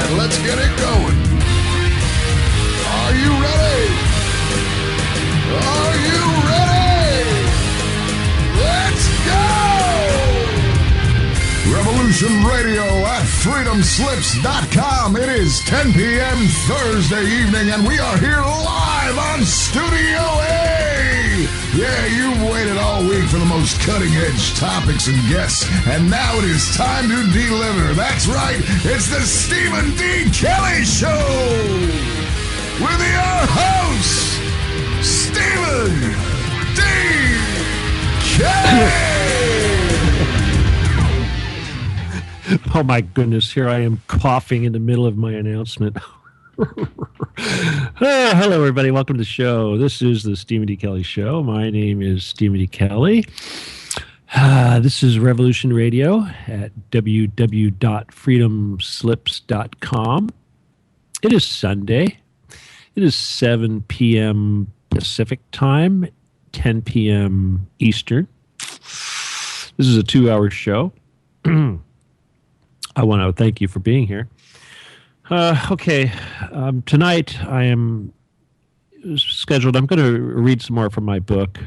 right, let's get it going. Are you ready? Are you ready? Let's go! Revolution Radio at freedomslips.com. It is 10 p.m. Thursday evening, and we are here live on Studio A. Yeah, you've waited all week for the most cutting-edge topics and guests, and now it is time to deliver. That's right, it's the Stephen D. Kelley Show with your host, Stephen D. Kelley. Oh my goodness, here I am coughing in the middle of my announcement. Hello, everybody. Welcome to the show. This is the Stephen D. Kelley Show. My name is Stephen D. Kelley. This is Revolution Radio at www.freedomslips.com. It is Sunday. It is 7 p.m. Pacific time, 10 p.m. Eastern. This is a 2-hour show. I want to thank you for being here. Okay, tonight I am scheduled. I'm going to read some more from my book.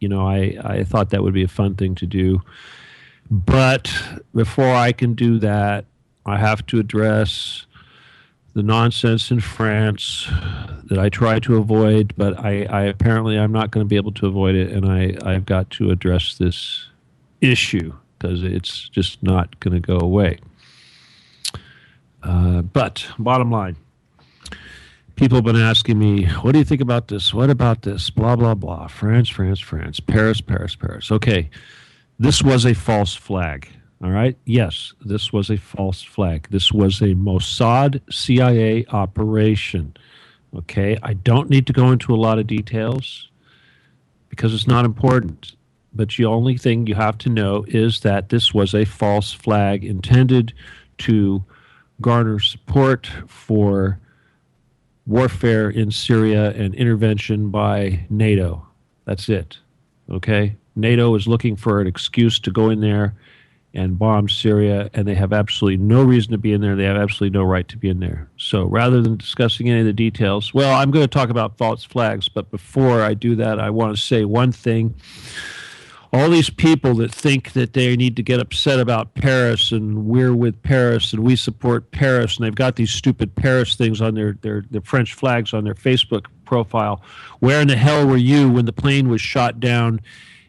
You know, I thought that would be a fun thing to do. But before I can do that, I have to address the nonsense in France that I try to avoid, but I apparently I'm not going to be able to avoid it, and I've got to address this issue because it's just not going to go away. But bottom line, people have been asking me, what do you think about this? What about this? Blah, blah, blah. France, Paris. Okay, this was a false flag. All right? Yes, this was a false flag. This was a Mossad CIA operation. Okay? I don't need to go into a lot of details because it's not important. But the only thing you have to know is that this was a false flag intended to garner support for warfare in Syria and intervention by NATO. That's it. Okay? NATO is looking for an excuse to go in there and bomb Syria, and they have absolutely no reason to be in there. They have absolutely no right to be in there. So rather than discussing any of the details, well, I'm going to talk about false flags, but before I do that, I want to say one thing. All these people that think that they need to get upset about Paris and we're with Paris and we support Paris, and they've got these stupid Paris things on their French flags on their Facebook profile. Where in the hell were you when the plane was shot down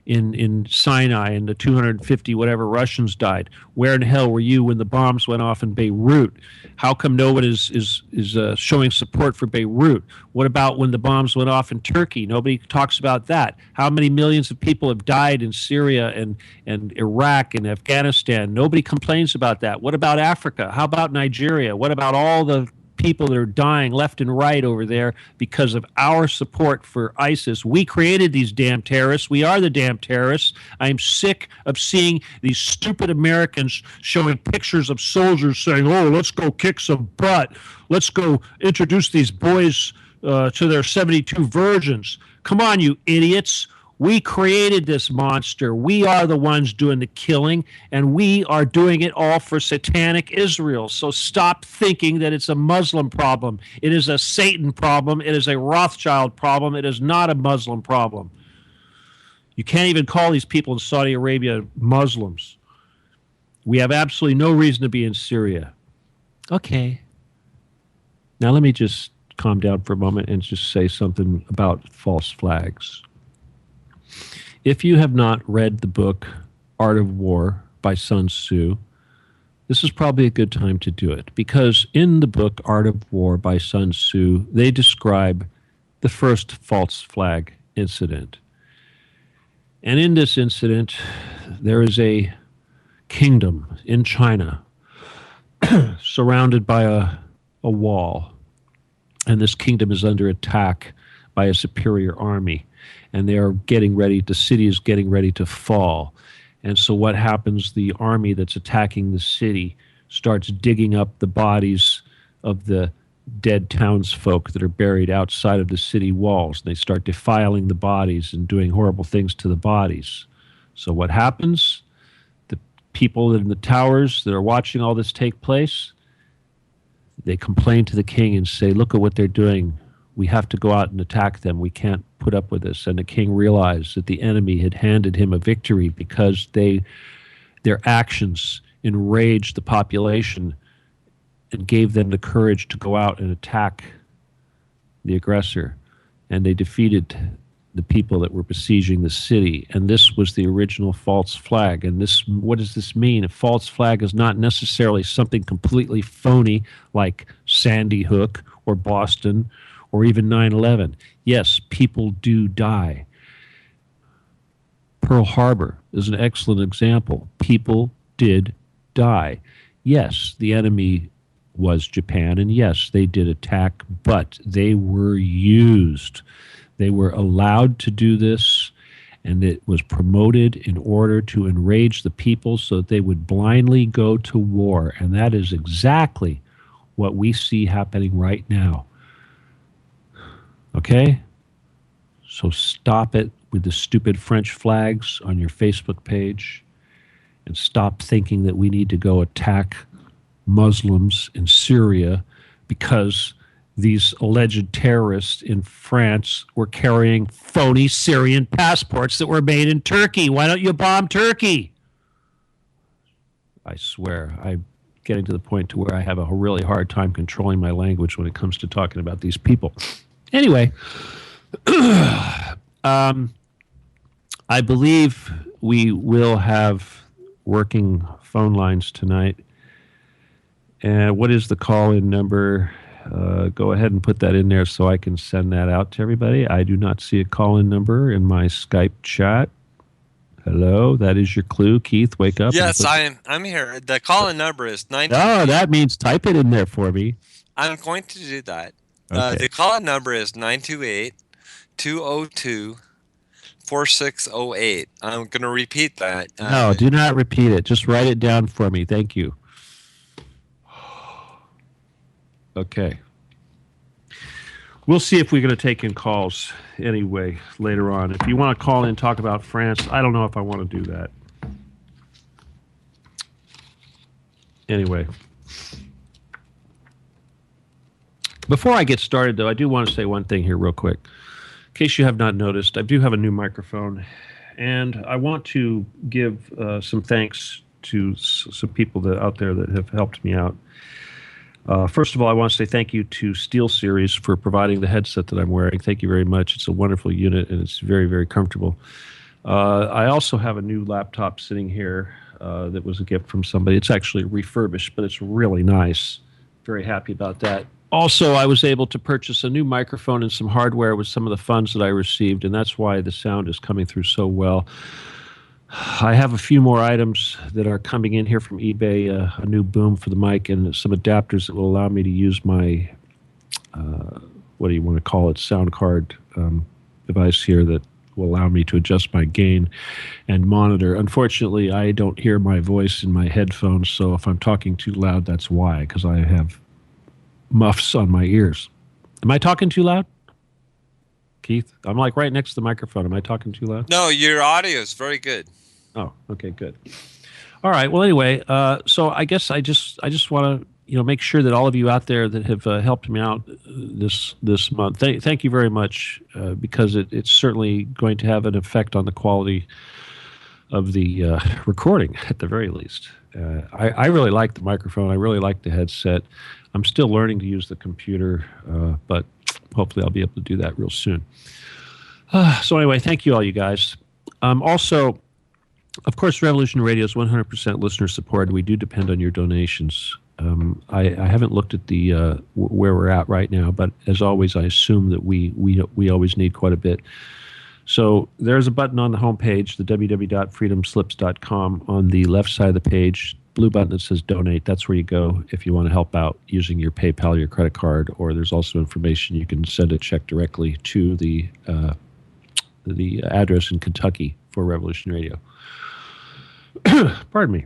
in Sinai and the 250 whatever Russians died? Where in the hell were you when the bombs went off in Beirut? How come no one is showing support for Beirut? What about when the bombs went off in Turkey? Nobody talks about that. How many millions of people have died in Syria and Iraq and Afghanistan? Nobody complains about that. What about Africa? How about Nigeria? What about all the people that are dying left and right over there because of our support for ISIS? We created these damn terrorists. We are the damn terrorists. I'm sick of seeing these stupid Americans showing pictures of soldiers saying, oh, let's go kick some butt. Let's go introduce these boys to their 72 virgins. Come on, you idiots. We created this monster. We are the ones doing the killing, and we are doing it all for satanic Israel. So stop thinking that it's a Muslim problem. It is a Satan problem. It is a Rothschild problem. It is not a Muslim problem. You can't even call these people in Saudi Arabia Muslims. We have absolutely no reason to be in Syria. Okay. Now let me just calm down for a moment and just say something about false flags. If you have not read the book Art of War by Sun Tzu, this is probably a good time to do it, because in the book Art of War by Sun Tzu, they describe the first false flag incident. And in this incident, there is a kingdom in China surrounded by a wall, and this kingdom is under attack by a superior army. And they are getting ready, the city is getting ready to fall. And so what happens, the army that's attacking the city starts digging up the bodies of the dead townsfolk that are buried outside of the city walls. They start defiling the bodies and doing horrible things to the bodies. So what happens? The people in the towers that are watching all this take place, They complained to the king and say, look at what they're doing. We have to go out and attack them. We can't put up with this. And the king realized that the enemy had handed him a victory because their actions enraged the population and gave them the courage to go out and attack the aggressor. And they defeated the people that were besieging the city. And this was the original false flag. And this, what does this mean? A false flag is not necessarily something completely phony like Sandy Hook or Boston or even 9/11. Yes, people do die. Pearl Harbor is an excellent example. People did die. Yes, the enemy was Japan, and yes, they did attack, but they were used. They were allowed to do this, and it was promoted in order to enrage the people so that they would blindly go to war. And that is exactly what we see happening right now. Okay? So stop it with the stupid French flags on your Facebook page, and stop thinking that we need to go attack Muslims in Syria because these alleged terrorists in France were carrying phony Syrian passports that were made in Turkey. Why don't you bomb Turkey? I swear, I'm getting to the point to where I have a really hard time controlling my language when it comes to talking about these people. Anyway, I believe we will have working phone lines tonight. And what is the call-in number? Go ahead and put that in there so I can send that out to everybody. I do not see a call-in number in my Skype chat. Hello, that is your clue. Keith, wake up. Yes, I'm here. The call-in number is 9. Oh, that means type it in there for me. I'm going to do that. Okay. The call-in number is 928-202-4608. I'm going to repeat that. No, do not repeat it. Just write it down for me. Thank you. Okay. We'll see if we're going to take in calls anyway later on. If you want to call in and talk about France, I don't know if I want to do that. Anyway. Before I get started, though, I do want to say one thing here real quick. In case you have not noticed, I do have a new microphone, and I want to give some thanks to some people out there that have helped me out. First of all, I want to say thank you to SteelSeries for providing the headset that I'm wearing. Thank you very much. It's a wonderful unit, and it's very, very comfortable. I also have a new laptop sitting here that was a gift from somebody. It's actually refurbished, but it's really nice. Very happy about that. Also, I was able to purchase a new microphone and some hardware with some of the funds that I received, and that's why the sound is coming through so well. I have a few more items that are coming in here from eBay, a new boom for the mic and some adapters that will allow me to use my, what do you want to call it, sound card device here that will allow me to adjust my gain and monitor. Unfortunately, I don't hear my voice in my headphones, so if I'm talking too loud, that's why, because I have muffs on my ears. Am I talking too loud? Keith, I'm like right next to the microphone. Am I talking too loud? No, your audio is very good. Oh, okay, good. All right. Well, anyway, so I guess I just want to make sure that all of you out there that have helped me out this month, thank you very much, because it's certainly going to have an effect on the quality of the recording at the very least. I really like the microphone. I really like the headset. I'm still learning to use the computer, but hopefully I'll be able to do that real soon. So anyway, thank you all, you guys. Also, of course, Revolution Radio is 100% listener supported. We do depend on your donations. I haven't looked at the where we're at right now, but as always, I assume that we always need quite a bit. So there's a button on the homepage, the www.freedomslips.com. On the left side of the page, blue button that says donate. That's where you go if you want to help out using your PayPal or your credit card, or there's also information you can send a check directly to the address in Kentucky for Revolution Radio. Pardon me.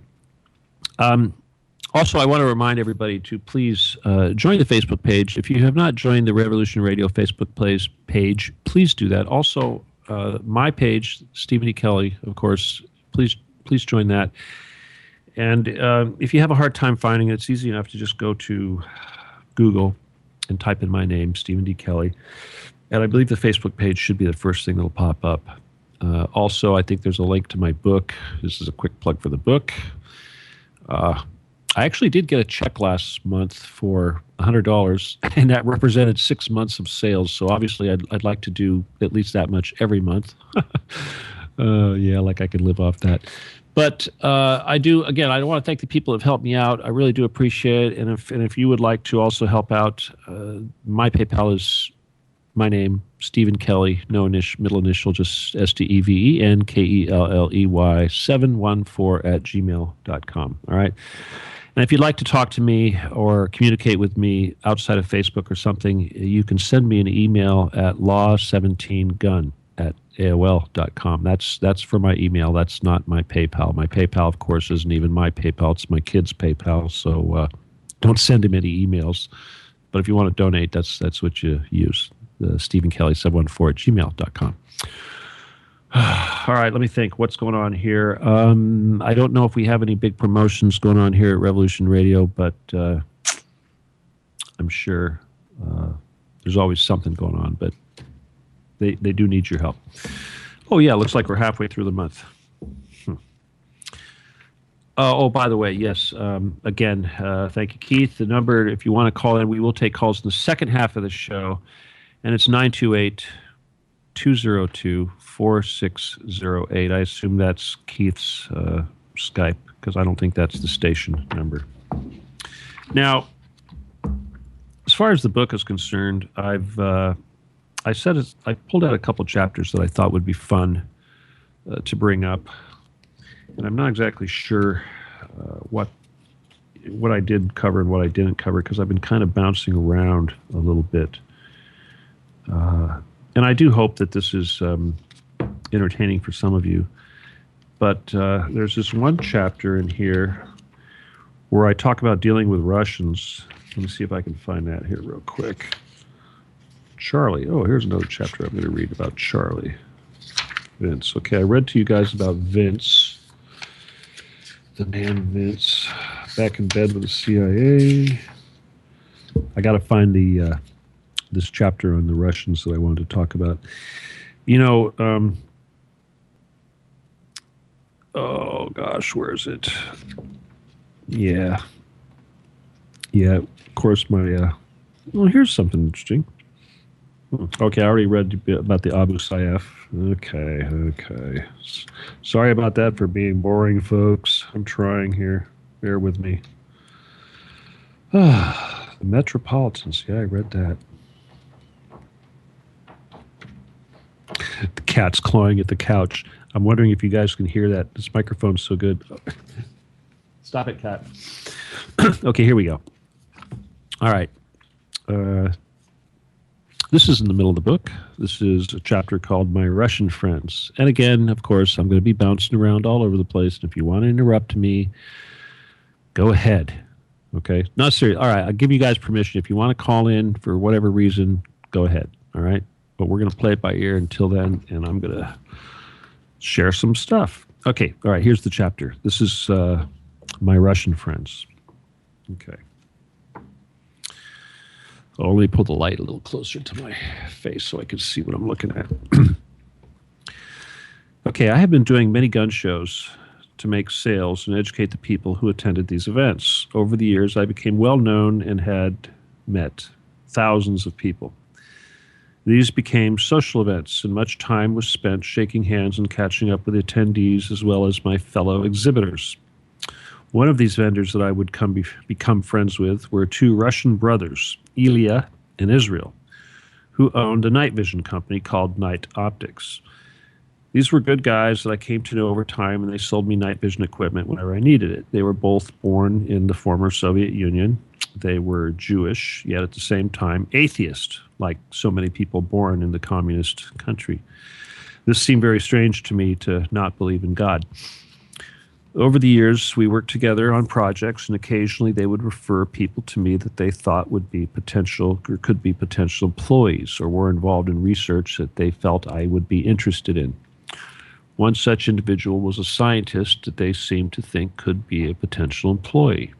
Also, I want to remind everybody to please join the Facebook page. If you have not joined the Revolution Radio Facebook page, please do that. Also, my page, Stephen E. Kelley, of course, please join that. And if you have a hard time finding it, it's easy enough to just go to Google and type in my name, Stephen D. Kelley. And I believe the Facebook page should be the first thing that'll pop up. Also, I think there's a link to my book. This is a quick plug for the book. I actually did get a check last month for $100, and that represented 6 months of sales. So obviously, I'd like to do at least that much every month. Yeah, like I could live off that. But I do, again, I want to thank the people who have helped me out. I really do appreciate it. And if you would like to also help out, my PayPal is my name, Stephen Kelley, no middle initial, just StevenKelley 714 at gmail.com. All right. And if you'd like to talk to me or communicate with me outside of Facebook or something, you can send me an email at law17gun@aol.com. That's for my email. That's not my PayPal. My PayPal, of course, isn't even my PayPal. It's my kid's PayPal. So don't send him any emails. But if you want to donate, that's what you use. StevenKelley 714 at gmail.com. All right, let me think. What's going on here? I don't know if we have any big promotions going on here at Revolution Radio, but I'm sure there's always something going on. But they do need your help. Oh, yeah, looks like we're halfway through the month. Oh, by the way, yes. Again, thank you, Keith. The number, if you want to call in, we will take calls in the second half of the show, and it's 928-202-4608. I assume that's Keith's Skype, because I don't think that's the station number. Now, as far as the book is concerned, I pulled out a couple chapters that I thought would be fun to bring up, and I'm not exactly sure what I did cover and what I didn't cover, because I've been kind of bouncing around a little bit. And I do hope that this is entertaining for some of you. But there's this one chapter in here where I talk about dealing with Russians. Let me see if I can find that here real quick. Charlie. Oh, here's another chapter I'm going to read about Charlie. Vince. Okay, I read to you guys about Vince. The man Vince. Back in bed with the CIA. I got to find this chapter on the Russians that I wanted to talk about. You know, oh gosh, where is it? Yeah, of course well, here's something interesting. Okay, I already read about the Abu Sayyaf. Okay. Sorry about that for being boring, folks. I'm trying here. Bear with me. The Metropolitans. Yeah, I read that. The cat's clawing at the couch. I'm wondering if you guys can hear that. This microphone's so good. Stop it, cat. Okay, here we go. All right. This is in the middle of the book. This is a chapter called My Russian Friends. And again, of course, I'm going to be bouncing around all over the place. And if you want to interrupt me, go ahead. Okay? Not serious. All right, I'll give you guys permission. If you want to call in for whatever reason, go ahead. All right? But we're going to play it by ear until then, and I'm going to share some stuff. Okay, all right, here's the chapter. This is My Russian Friends. Okay. I'll only pull the light a little closer to my face so I can see what I'm looking at. Okay, I have been doing many gun shows to make sales and educate the people who attended these events. Over the years, I became well known and had met thousands of people. These became social events, and much time was spent shaking hands and catching up with the attendees as well as my fellow exhibitors. One of these vendors that I would become friends with were two Russian brothers, Ilya and Israel, who owned a night vision company called Night Optics. These were good guys that I came to know over time, and they sold me night vision equipment whenever I needed it. They were both born in the former Soviet Union. They were Jewish, yet at the same time atheist, like so many people born in the communist country. This seemed very strange to me to not believe in God. Over the years, we worked together on projects, and occasionally they would refer people to me that they thought would be potential or could be potential employees or were involved in research that they felt I would be interested in. One such individual was a scientist that they seemed to think could be a potential employee.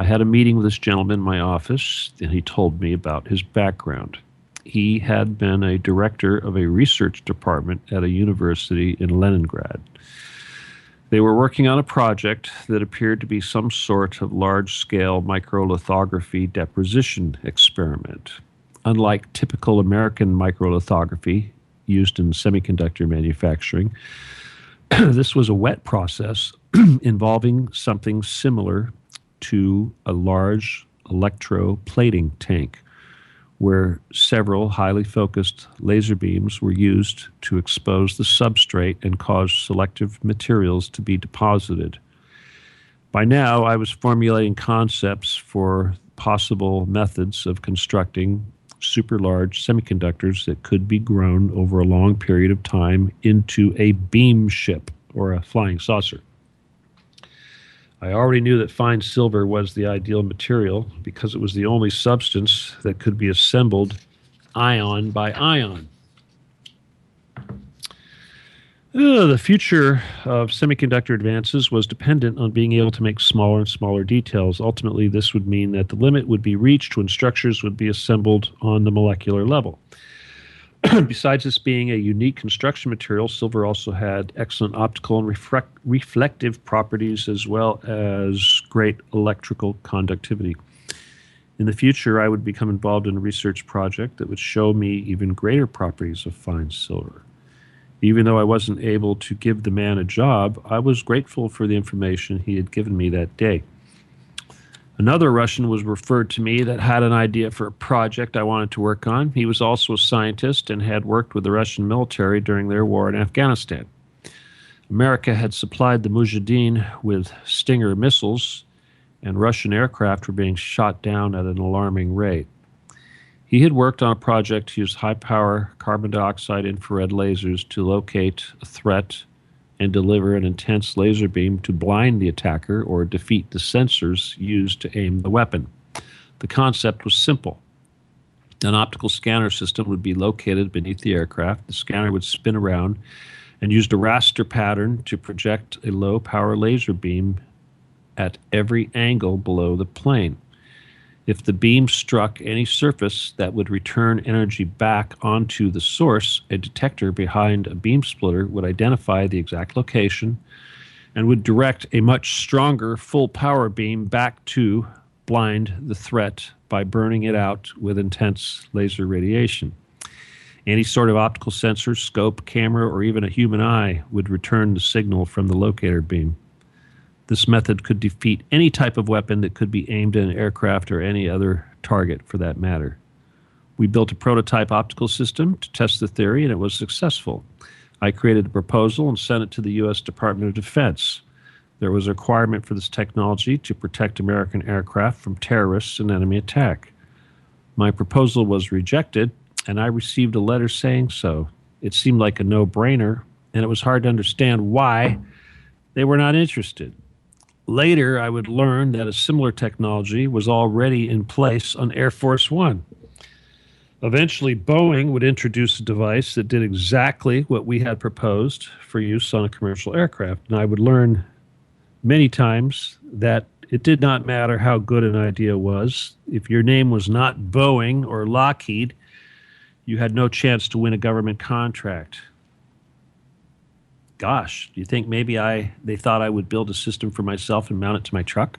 I had a meeting with this gentleman in my office, and he told me about his background. He had been a director of a research department at a university in Leningrad. They were working on a project that appeared to be some sort of large-scale microlithography deposition experiment. Unlike typical American microlithography used in semiconductor manufacturing, this was a wet process involving something similar to a large electroplating tank, where several highly focused laser beams were used to expose the substrate and cause selective materials to be deposited. By now, I was formulating concepts for possible methods of constructing super large semiconductors that could be grown over a long period of time into a beam ship or a flying saucer. I already knew that fine silver was the ideal material because it was the only substance that could be assembled ion by ion. The future of semiconductor advances was dependent on being able to make smaller and smaller details. Ultimately, this would mean that the limit would be reached when structures would be assembled on the molecular level. Besides this being a unique construction material, silver also had excellent optical and reflective properties as well as great electrical conductivity. In the future, I would become involved in a research project that would show me even greater properties of fine silver. Even though I wasn't able to give the man a job, I was grateful for the information he had given me that day. Another Russian was referred to me that had an idea for a project I wanted to work on. He was also a scientist and had worked with the Russian military during their war in Afghanistan. America had supplied the Mujahideen with Stinger missiles, and Russian aircraft were being shot down at an alarming rate. He had worked on a project to use high-power carbon dioxide infrared lasers to locate a threat and deliver an intense laser beam to blind the attacker or defeat the sensors used to aim the weapon. The concept was simple. An optical scanner system would be located beneath the aircraft. The scanner would spin around and use a raster pattern to project a low-power laser beam at every angle below the plane. If the beam struck any surface that would return energy back onto the source, a detector behind a beam splitter would identify the exact location and would direct a much stronger full-power beam back to blind the threat by burning it out with intense laser radiation. Any sort of optical sensor, scope, camera, or even a human eye would return the signal from the locator beam. This method could defeat any type of weapon that could be aimed at an aircraft or any other target for that matter. We built a prototype optical system to test the theory, and it was successful. I created a proposal and sent it to the U.S. Department of Defense. There was a requirement for this technology to protect American aircraft from terrorists and enemy attack. My proposal was rejected, and I received a letter saying so. It seemed like a no-brainer, and it was hard to understand why they were not interested. Later, I would learn that a similar technology was already in place on Air Force One. Eventually, Boeing would introduce a device that did exactly what we had proposed for use on a commercial aircraft. And I would learn many times that it did not matter how good an idea was. If your name was not Boeing or Lockheed, you had no chance to win a government contract. Gosh, do you think maybe they thought I would build a system for myself and mount it to my truck?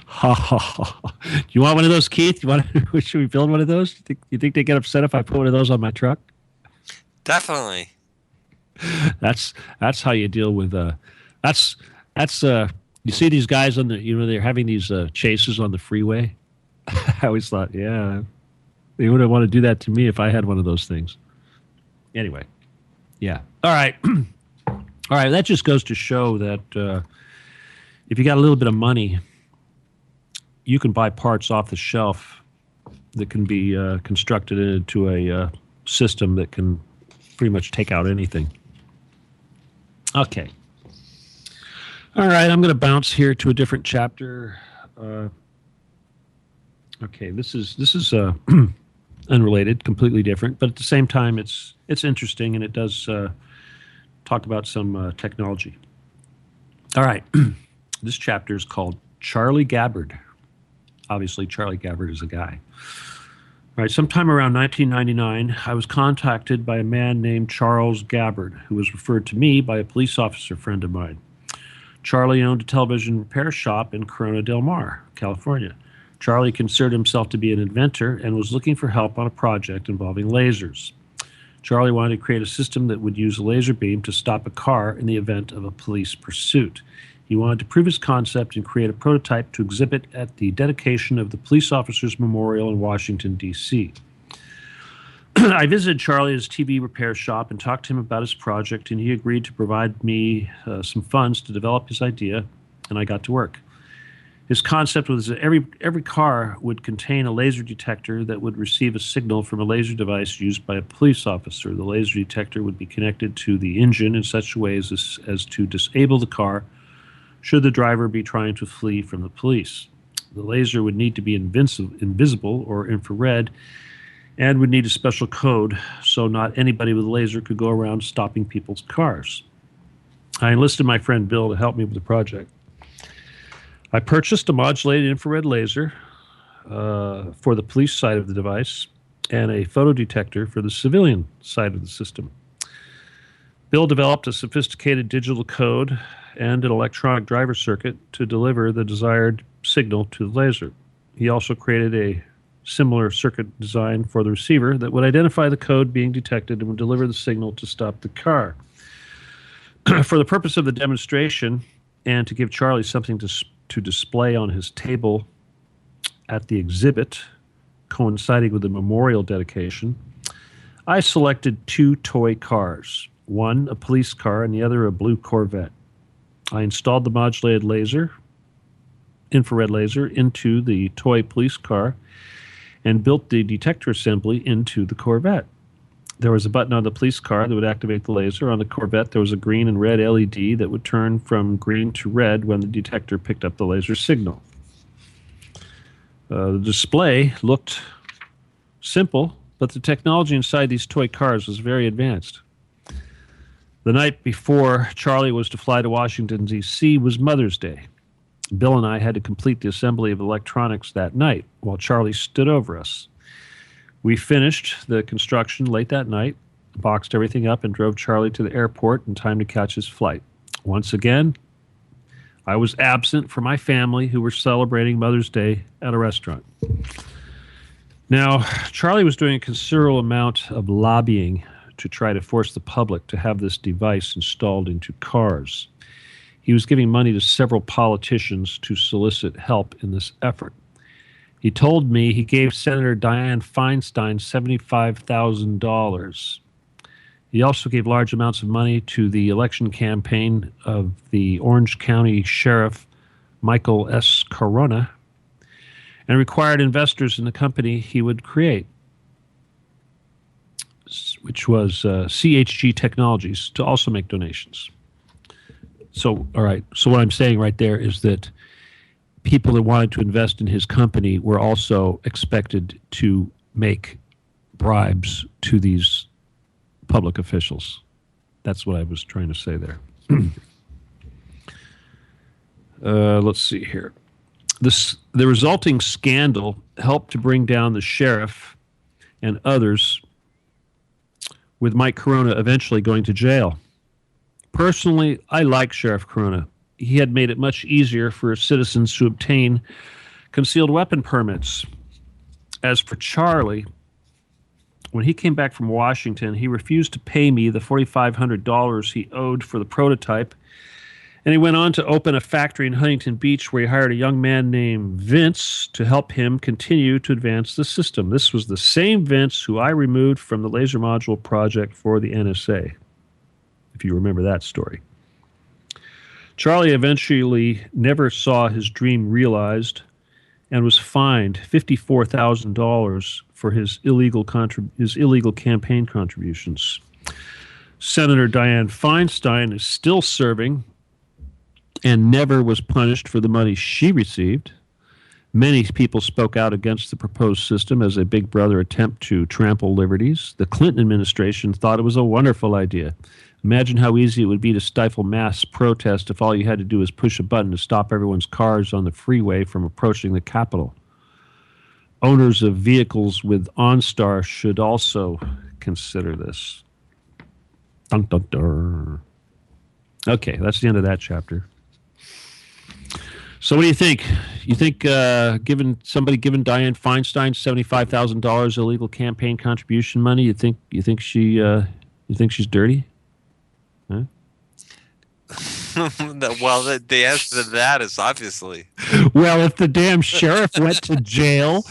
Ha ha ha. Do you want one of those, Keith? Should we build one of those? You think they get upset if I put one of those on my truck? Definitely. That's how you deal with that's you see these guys on the they're having these chases on the freeway. I always thought, yeah, they wouldn't want to do that to me if I had one of those things. Anyway, yeah. All right. All right. That just goes to show that if you got a little bit of money, you can buy parts off the shelf that can be constructed into a system that can pretty much take out anything. Okay. All right. I'm going to bounce here to a different chapter. Okay. This is unrelated, completely different, but at the same time, it's interesting, and it does talk about some technology. All right. This chapter is called Charlie Gabbard. Obviously, Charlie Gabbard is a guy. All right, sometime around 1999, I was contacted by a man named Charles Gabbard, who was referred to me by a police officer friend of mine. Charlie owned a television repair shop in Corona del Mar, California. Charlie considered himself to be an inventor and was looking for help on a project involving lasers. Charlie wanted to create a system that would use a laser beam to stop a car in the event of a police pursuit. He wanted to prove his concept and create a prototype to exhibit at the dedication of the Police Officers Memorial in Washington, D.C. I visited Charlie at his TV repair shop and talked to him about his project, and he agreed to provide me some funds to develop his idea, and I got to work. His concept was that every car would contain a laser detector that would receive a signal from a laser device used by a police officer. The laser detector would be connected to the engine in such a way as to disable the car should the driver be trying to flee from the police. The laser would need to be invisible or infrared and would need a special code so not anybody with a laser could go around stopping people's cars. I enlisted my friend Bill to help me with the project. I purchased a modulated infrared laser for the police side of the device and a photodetector for the civilian side of the system. Bill developed a sophisticated digital code and an electronic driver circuit to deliver the desired signal to the laser. He also created a similar circuit design for the receiver that would identify the code being detected and would deliver the signal to stop the car. For the purpose of the demonstration and to give Charlie something to display on his table at the exhibit coinciding with the memorial dedication, I selected two toy cars, one a police car and the other a blue Corvette. I installed the modulated infrared laser into the toy police car and built the detector assembly into the Corvette. There was a button on the police car that would activate the laser. On the Corvette, there was a green and red LED that would turn from green to red when the detector picked up the laser signal. The display looked simple, but the technology inside these toy cars was very advanced. The night before Charlie was to fly to Washington, D.C. was Mother's Day. Bill and I had to complete the assembly of electronics that night while Charlie stood over us. We finished the construction late that night, boxed everything up, and drove Charlie to the airport in time to catch his flight. Once again, I was absent from my family who were celebrating Mother's Day at a restaurant. Now, Charlie was doing a considerable amount of lobbying to try to force the public to have this device installed into cars. He was giving money to several politicians to solicit help in this effort. He told me he gave Senator Dianne Feinstein $75,000. He also gave large amounts of money to the election campaign of the Orange County Sheriff Michael S. Corona and required investors in the company he would create, which was CHG Technologies, to also make donations. So, all right. So what I'm saying right there is that people that wanted to invest in his company were also expected to make bribes to these public officials. That's what I was trying to say there. Let's see here. The resulting scandal helped to bring down the sheriff and others, with Mike Corona eventually going to jail. Personally, I like Sheriff Corona. He had made it much easier for citizens to obtain concealed weapon permits. As for Charlie, when he came back from Washington, he refused to pay me the $4,500 he owed for the prototype, and he went on to open a factory in Huntington Beach where he hired a young man named Vince to help him continue to advance the system. This was the same Vince who I removed from the laser module project for the NSA, if you remember that story. Charlie eventually never saw his dream realized and was fined $54,000 for his illegal campaign contributions. Senator Dianne Feinstein is still serving and never was punished for the money she received. Many people spoke out against the proposed system as a Big Brother attempt to trample liberties. The Clinton administration thought it was a wonderful idea. Imagine how easy it would be to stifle mass protest if all you had to do was push a button to stop everyone's cars on the freeway from approaching the Capitol. Owners of vehicles with OnStar should also consider this. Dun, dun, dun. Okay, that's the end of that chapter. So what do you think? You think giving Dianne Feinstein $75,000 illegal campaign contribution money, you think she's dirty? Huh? Well, the answer to that is obviously. Well, if the damn sheriff went to jail,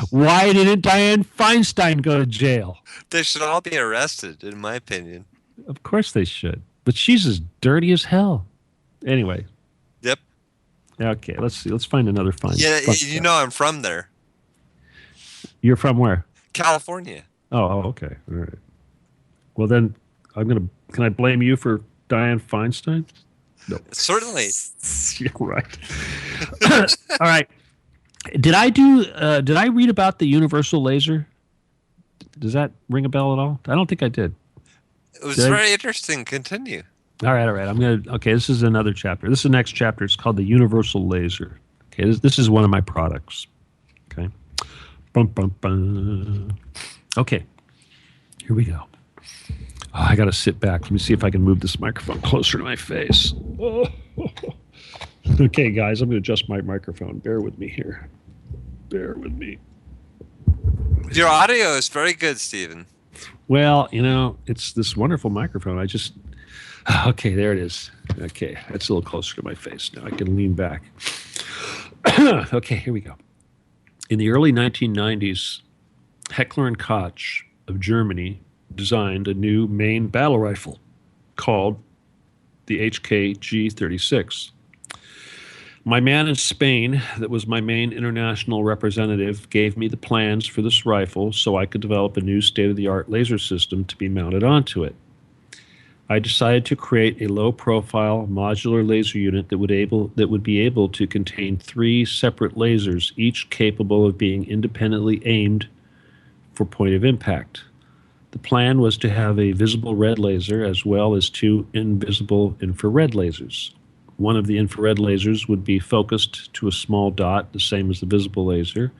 why didn't Dianne Feinstein go to jail? They should all be arrested, in my opinion. Of course they should. But she's as dirty as hell. Anyway. Yep. Okay, let's see. Let's find another fun. Yeah, you know I'm from there. You're from where? California. Oh, okay. All right. Well, then can I blame you for Dianne Feinstein? No. Certainly. You're right. All right. Did I read about the universal laser? Does that ring a bell at all? I don't think I did. It was very interesting. Continue. All right. Okay, this is another chapter. This is the next chapter. It's called the universal laser. Okay, this is one of my products. Okay. Bum, bum, bum. Okay. Here we go. Oh, I got to sit back. Let me see if I can move this microphone closer to my face. Oh. Okay, guys, I'm going to adjust my microphone. Bear with me here. Bear with me. Your audio is very good, Stephen. Well, it's this wonderful microphone. Okay, there it is. Okay, that's a little closer to my face. Now I can lean back. Okay, here we go. In the early 1990s, Heckler and Koch of Germany designed a new main battle rifle called the HK-G36. My man in Spain, that was my main international representative, gave me the plans for this rifle so I could develop a new state-of-the-art laser system to be mounted onto it. I decided to create a low-profile modular laser unit that would be able to contain 3 separate lasers, each capable of being independently aimed for point of impact. The plan was to have a visible red laser as well as 2 invisible infrared lasers. One of the infrared lasers would be focused to a small dot, the same as the visible laser,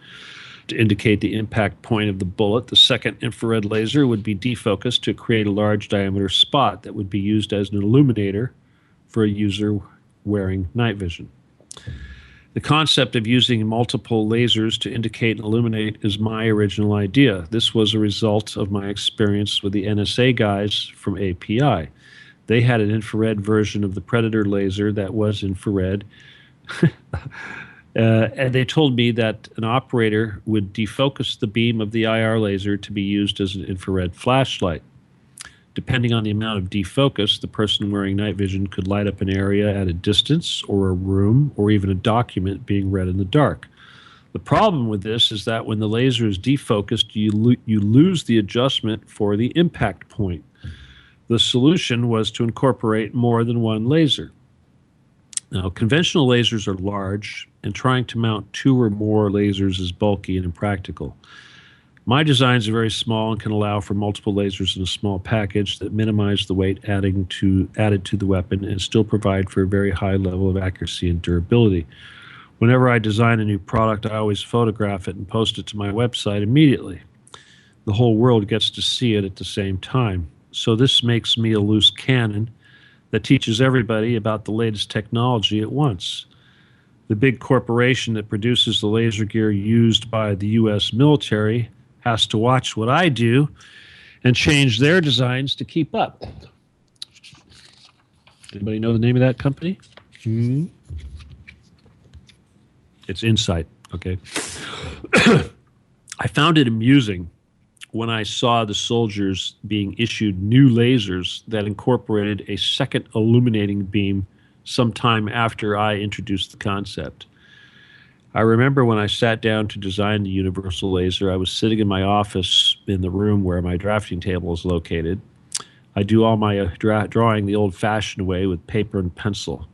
to indicate the impact point of the bullet. The second infrared laser would be defocused to create a large diameter spot that would be used as an illuminator for a user wearing night vision. The concept of using multiple lasers to indicate and illuminate is my original idea. This was a result of my experience with the NSA guys from API. They had an infrared version of the Predator laser that was infrared. And they told me that an operator would defocus the beam of the IR laser to be used as an infrared flashlight. Depending on the amount of defocus, the person wearing night vision could light up an area at a distance or a room or even a document being read in the dark. The problem with this is that when the laser is defocused, you lose the adjustment for the impact point. The solution was to incorporate more than one laser. Now, conventional lasers are large, and trying to mount 2 or more lasers is bulky and impractical. My designs are very small and can allow for multiple lasers in a small package that minimize the weight added to the weapon and still provide for a very high level of accuracy and durability. Whenever I design a new product, I always photograph it and post it to my website immediately. The whole world gets to see it at the same time. So this makes me a loose cannon that teaches everybody about the latest technology at once. The big corporation that produces the laser gear used by the U.S. military has to watch what I do and change their designs to keep up. Anybody know the name of that company? It's Insight, okay? I found it amusing when I saw the soldiers being issued new lasers that incorporated a second illuminating beam sometime after I introduced the concept. I remember when I sat down to design the universal laser, I was sitting in my office in the room where my drafting table is located. I do all my drawing the old-fashioned way with paper and pencil.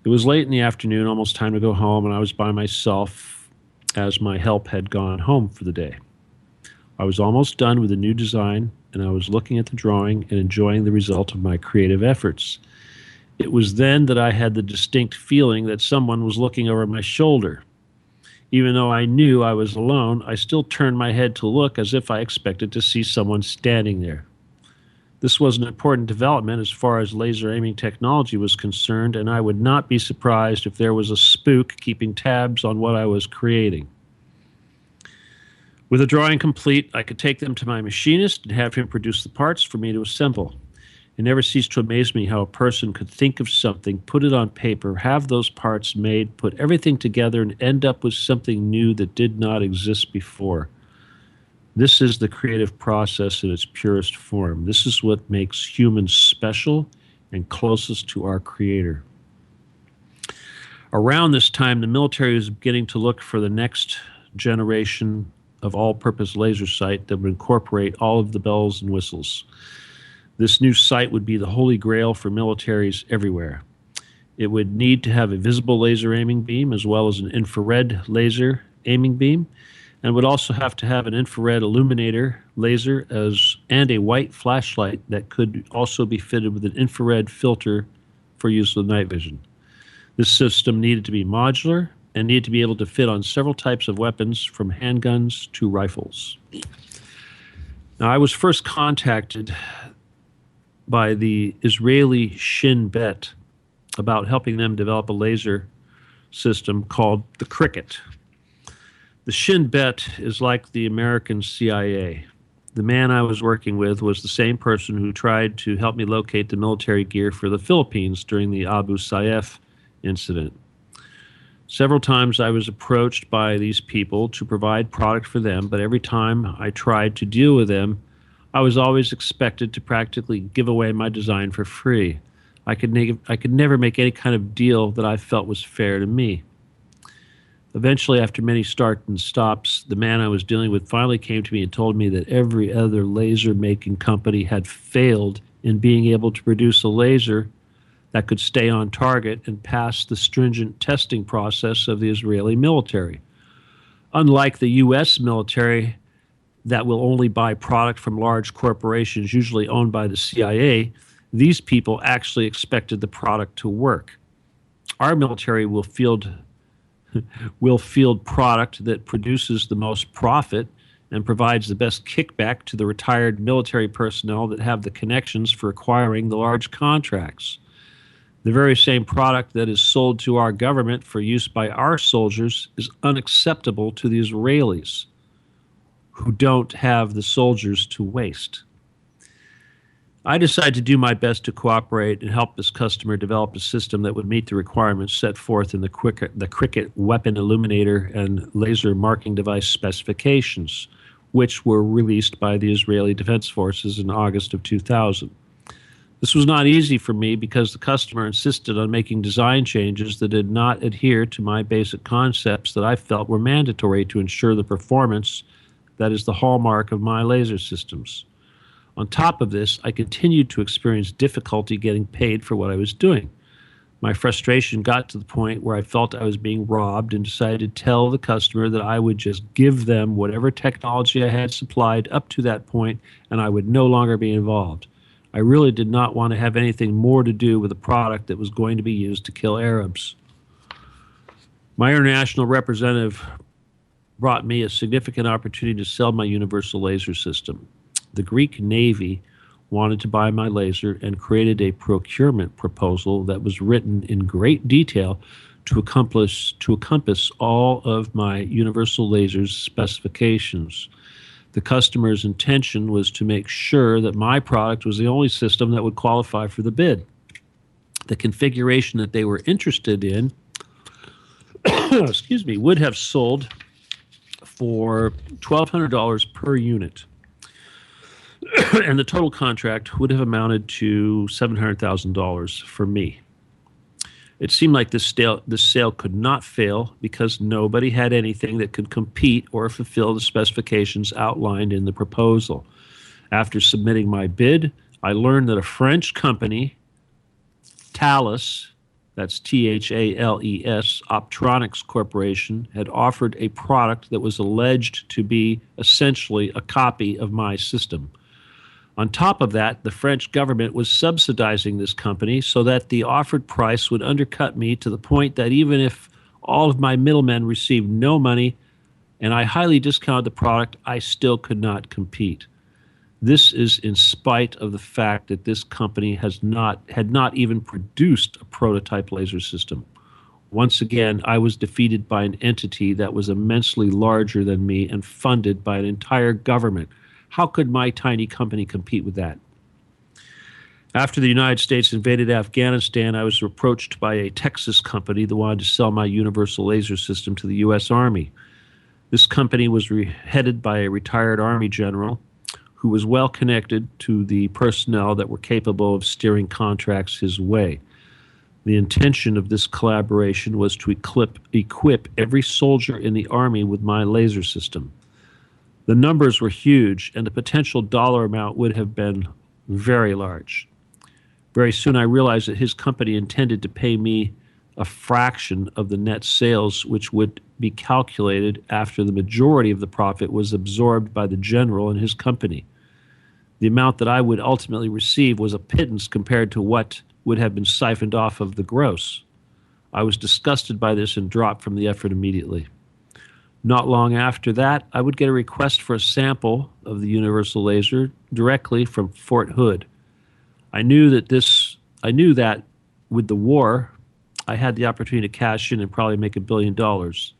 It was late in the afternoon, almost time to go home, and I was by myself as my help had gone home for the day. I was almost done with the new design and I was looking at the drawing and enjoying the result of my creative efforts. It was then that I had the distinct feeling that someone was looking over my shoulder. Even though I knew I was alone, I still turned my head to look as if I expected to see someone standing there. This was an important development as far as laser aiming technology was concerned, and I would not be surprised if there was a spook keeping tabs on what I was creating. With the drawing complete, I could take them to my machinist and have him produce the parts for me to assemble. It never ceased to amaze me how a person could think of something, put it on paper, have those parts made, put everything together, and end up with something new that did not exist before. This is the creative process in its purest form. This is what makes humans special and closest to our Creator. Around this time, the military was beginning to look for the next generation of all-purpose laser sight that would incorporate all of the bells and whistles. This new sight would be the holy grail for militaries everywhere. It would need to have a visible laser aiming beam as well as an infrared laser aiming beam, and would also have to have an infrared illuminator laser and a white flashlight that could also be fitted with an infrared filter for use with night vision. This system needed to be modular and needed to be able to fit on several types of weapons, from handguns to rifles. Now, I was first contacted by the Israeli Shin Bet about helping them develop a laser system called the Cricket. The Shin Bet is like the American CIA. The man I was working with was the same person who tried to help me locate the military gear for the Philippines during the Abu Sayyaf incident. Several times I was approached by these people to provide product for them, but every time I tried to deal with them, I was always expected to practically give away my design for free. I could never make any kind of deal that I felt was fair to me. Eventually, after many starts and stops, the man I was dealing with finally came to me and told me that every other laser-making company had failed in being able to produce a laser that could stay on target and pass the stringent testing process of the Israeli military. Unlike the U.S. military, that will only buy product from large corporations, usually owned by the CIA, these people actually expected the product to work. Our military will field product that produces the most profit and provides the best kickback to the retired military personnel that have the connections for acquiring the large contracts. The very same product that is sold to our government for use by our soldiers is unacceptable to the Israelis, who don't have the soldiers to waste. I decided to do my best to cooperate and help this customer develop a system that would meet the requirements set forth in the Cricket weapon illuminator and laser marking device specifications, which were released by the Israeli Defense Forces in August of 2000. This was not easy for me because the customer insisted on making design changes that did not adhere to my basic concepts that I felt were mandatory to ensure the performance that is the hallmark of my laser systems. On top of this, I continued to experience difficulty getting paid for what I was doing. My frustration got to the point where I felt I was being robbed and decided to tell the customer that I would just give them whatever technology I had supplied up to that point, and I would no longer be involved. I really did not want to have anything more to do with a product that was going to be used to kill Arabs. My international representative brought me a significant opportunity to sell my universal laser system. The Greek Navy wanted to buy my laser and created a procurement proposal that was written in great detail to encompass all of my universal laser's specifications. The customer's intention was to make sure that my product was the only system that would qualify for the bid. The configuration that they were interested in would have sold for $1,200 per unit. And the total contract would have amounted to $700,000 for me. It seemed like this sale could not fail because nobody had anything that could compete or fulfill the specifications outlined in the proposal. After submitting my bid, I learned that a French company, Thales, that's Thales, Optronics Corporation, had offered a product that was alleged to be essentially a copy of my system. On top of that, the French government was subsidizing this company so that the offered price would undercut me to the point that even if all of my middlemen received no money and I highly discounted the product, I still could not compete. This is in spite of the fact that this company had not even produced a prototype laser system. Once again, I was defeated by an entity that was immensely larger than me and funded by an entire government. How could my tiny company compete with that? After the United States invaded Afghanistan, I was approached by a Texas company that wanted to sell my universal laser system to the U.S. Army. This company was headed by a retired Army general who was well connected to the personnel that were capable of steering contracts his way. The intention of this collaboration was to equip every soldier in the Army with my laser system. The numbers were huge, and the potential dollar amount would have been very large. Very soon I realized that his company intended to pay me a fraction of the net sales, which would be calculated after the majority of the profit was absorbed by the general and his company. The amount that I would ultimately receive was a pittance compared to what would have been siphoned off of the gross. I was disgusted by this and dropped from the effort immediately. Not long after that, I would get a request for a sample of the universal laser directly from Fort Hood. I knew that with the war, I had the opportunity to cash in and probably make $1 billion,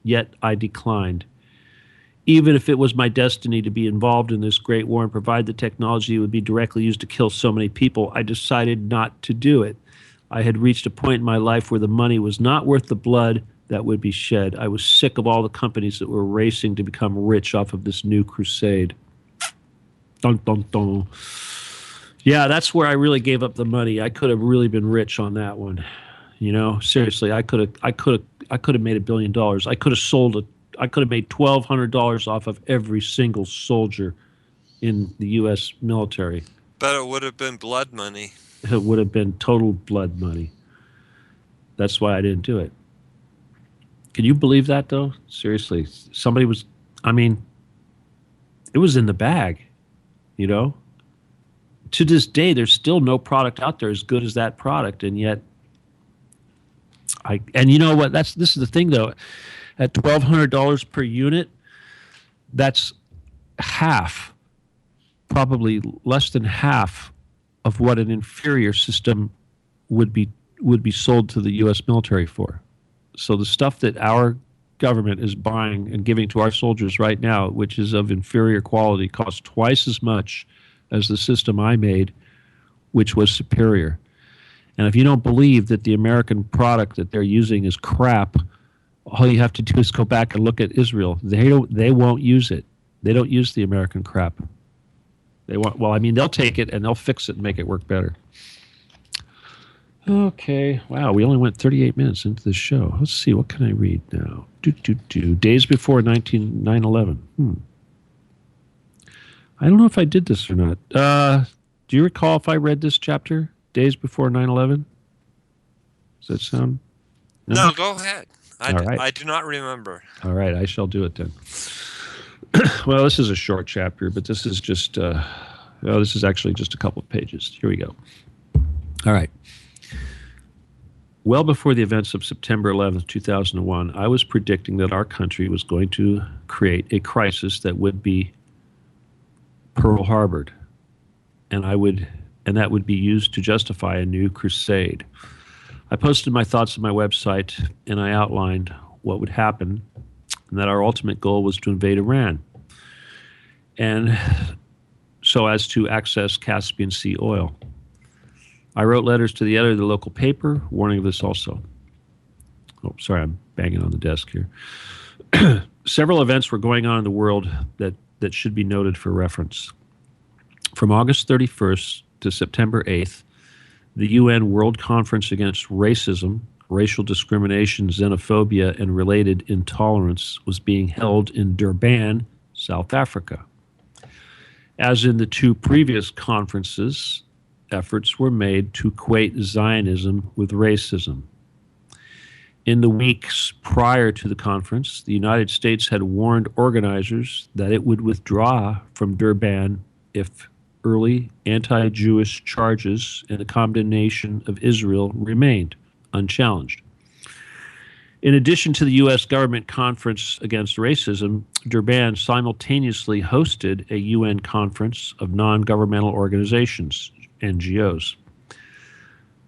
yet I declined. Even if it was my destiny to be involved in this great war and provide the technology that would be directly used to kill so many people, I decided not to do it. I had reached a point in my life where the money was not worth the blood that would be shed. I was sick of all the companies that were racing to become rich off of this new crusade. Dun, dun, dun. Yeah, that's where I really gave up the money. I could have really been rich on that one. You know, seriously, I could have made $1 billion. I could have made $1,200 off of every single soldier in the U.S. military. But it would have been blood money. It would have been total blood money. That's why I didn't do it. Can you believe that, though? Seriously, it was in the bag, you know? To this day, there's still no product out there as good as that product, and yet and you know what? This is the thing, though. At $1,200 per unit, that's half, probably less than half of what an inferior system would be sold to the U.S. military for. So the stuff that our government is buying and giving to our soldiers right now, which is of inferior quality, costs twice as much as the system I made, which was superior. And if you don't believe that the American product that they're using is crap, all you have to do is go back and look at Israel. They won't use it. They don't use the American crap. They'll take it and they'll fix it and make it work better. Okay. Wow, we only went 38 minutes into the show. Let's see, what can I read now? Days before 9/11. I don't know if I did this or not. Do you recall if I read this chapter, Days Before 9/11? Does that sound? No, go ahead. Right. I do not remember. All right, I shall do it then. Well, this is a short chapter, but this is just, this is actually just a couple of pages. Here we go. All right. Well before the events of September 11th, 2001, I was predicting that our country was going to create a crisis that would be Pearl Harbored, and that would be used to justify a new crusade. I posted my thoughts on my website, and I outlined what would happen, and that our ultimate goal was to invade Iran, and so as to access Caspian Sea oil. I wrote letters to the editor of the local paper, warning of this also. Oh, sorry, I'm banging on the desk here. Several events were going on in the world that should be noted for reference. From August 31st to September 8th, the UN World Conference Against Racism, Racial Discrimination, Xenophobia, and Related Intolerance was being held in Durban, South Africa. As in the two previous conferences, efforts were made to equate Zionism with racism. In the weeks prior to the conference, the United States had warned organizers that it would withdraw from Durban if early anti-Jewish charges and the condemnation of Israel remained unchallenged. In addition to the U.S. government conference against racism, Durban simultaneously hosted a UN conference of non-governmental organizations, NGOs.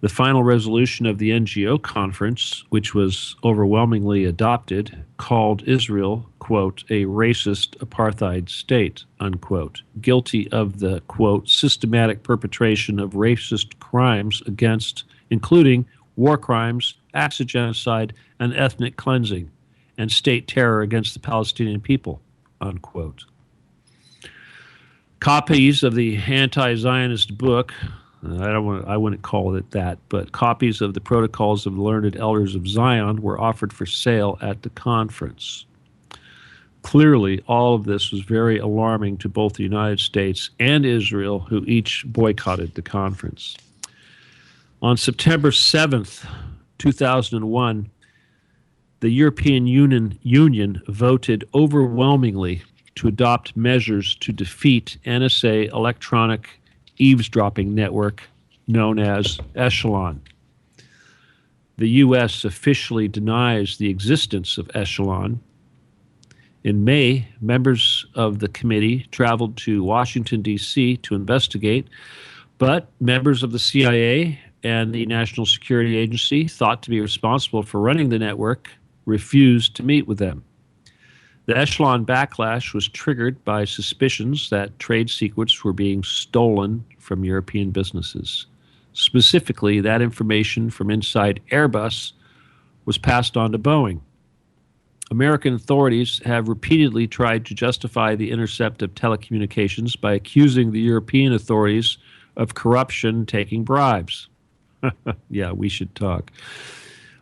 The final resolution of the NGO conference, which was overwhelmingly adopted, called Israel, quote, a racist apartheid state, unquote, guilty of the, quote, systematic perpetration of racist crimes against, including war crimes, acts of genocide, and ethnic cleansing, and state terror against the Palestinian people, unquote. Copies of the anti-Zionist book, I wouldn't call it that, but copies of the Protocols of the Learned Elders of Zion were offered for sale at the conference. Clearly, all of this was very alarming to both the United States and Israel, who each boycotted the conference. On September 7th, 2001, the European Union voted overwhelmingly to adopt measures to defeat NSA electronic eavesdropping network known as Echelon. The U.S. officially denies the existence of Echelon. In May, members of the committee traveled to Washington, D.C. to investigate, but members of the CIA and the National Security Agency, thought to be responsible for running the network, refused to meet with them. The Echelon backlash was triggered by suspicions that trade secrets were being stolen from European businesses. Specifically, that information from inside Airbus was passed on to Boeing. American authorities have repeatedly tried to justify the intercept of telecommunications by accusing the European authorities of corruption and taking bribes. Yeah, we should talk.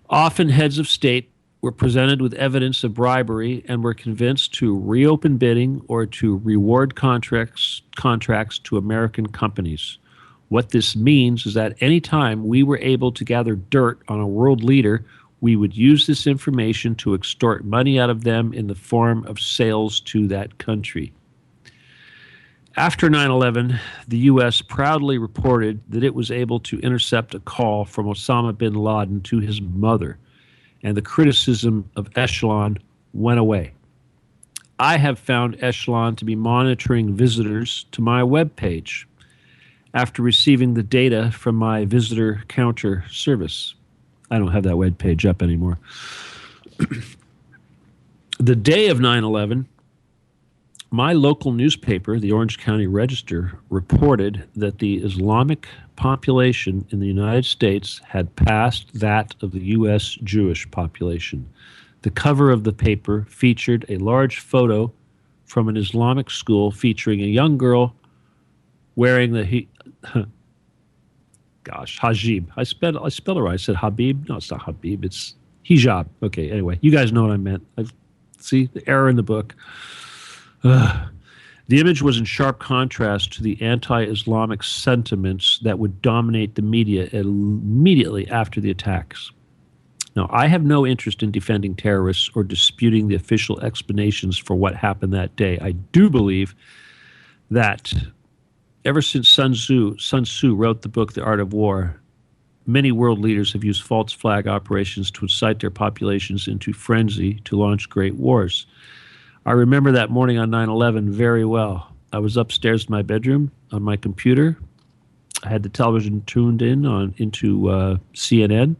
Often heads of state were presented with evidence of bribery and were convinced to reopen bidding or to reward contracts to American companies. What this means is that any time we were able to gather dirt on a world leader, we would use this information to extort money out of them in the form of sales to that country. After 9/11, the U.S. proudly reported that it was able to intercept a call from Osama bin Laden to his mother, and the criticism of Echelon went away. I have found Echelon to be monitoring visitors to my webpage after receiving the data from my visitor counter service. I don't have that webpage up anymore. The day of 9/11, my local newspaper, the Orange County Register, reported that the Islamic population in the United States had passed that of the U.S. Jewish population. The cover of the paper featured a large photo from an Islamic school featuring a young girl wearing the hijab. I spelled it right. I said Habib. No, it's not Habib. It's hijab. Okay, anyway, you guys know what I meant. See the error in the book. The image was in sharp contrast to the anti-Islamic sentiments that would dominate the media immediately after the attacks. Now, I have no interest in defending terrorists or disputing the official explanations for what happened that day. I do believe that ever since Sun Tzu wrote the book The Art of War, many world leaders have used false flag operations to incite their populations into frenzy to launch great wars. I remember that morning on 9/11 very well. I was upstairs in my bedroom on my computer. I had the television tuned in into CNN.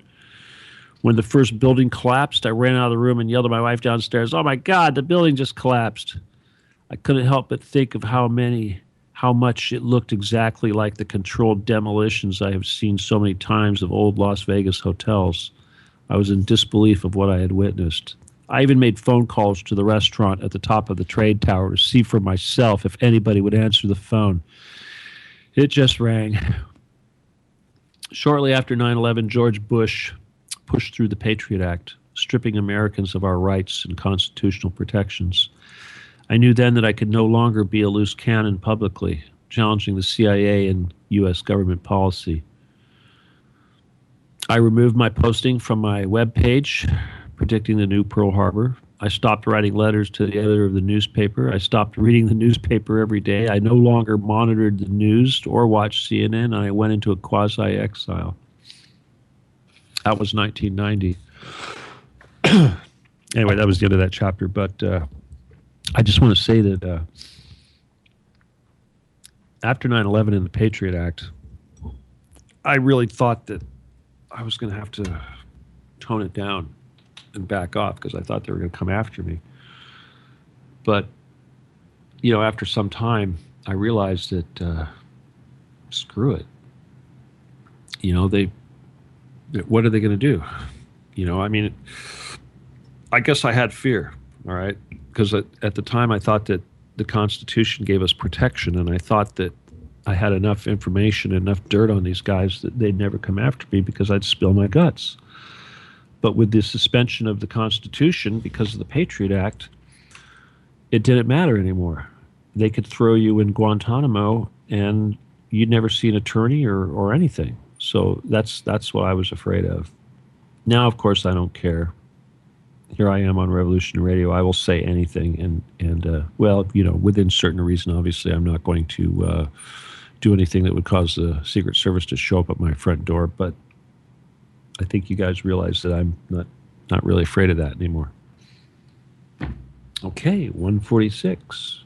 When the first building collapsed, I ran out of the room and yelled at my wife downstairs, "Oh my God, the building just collapsed." I couldn't help but think of how much it looked exactly like the controlled demolitions I have seen so many times of old Las Vegas hotels. I was in disbelief of what I had witnessed. I even made phone calls to the restaurant at the top of the trade tower to see for myself if anybody would answer the phone. It just rang. Shortly after 9/11, George Bush pushed through the Patriot Act, stripping Americans of our rights and constitutional protections. I knew then that I could no longer be a loose cannon publicly, challenging the CIA and U.S. government policy. I removed my posting from my webpage predicting the new Pearl Harbor. I stopped writing letters to the editor of the newspaper. I stopped reading the newspaper every day. I no longer monitored the news or watched CNN, and I went into a quasi-exile. That was 1990. Anyway, that was the end of that chapter. But I just want to say that after 9/11 and the Patriot Act, I really thought that I was going to have to tone it down and back off because I thought they were going to come after me. But, after some time, I realized that screw it. What are they going to do? I guess I had fear, all right? Because at the time I thought that the Constitution gave us protection, and I thought that I had enough information, enough dirt on these guys that they'd never come after me because I'd spill my guts. But with the suspension of the Constitution because of the Patriot Act, it didn't matter anymore. They could throw you in Guantanamo and you'd never see an attorney or anything. So that's what I was afraid of. Now, of course, I don't care. Here I am on Revolution Radio. I will say anything, and within certain reason. Obviously, I'm not going to do anything that would cause the Secret Service to show up at my front door. But I think you guys realize that I'm not really afraid of that anymore. Okay, 146.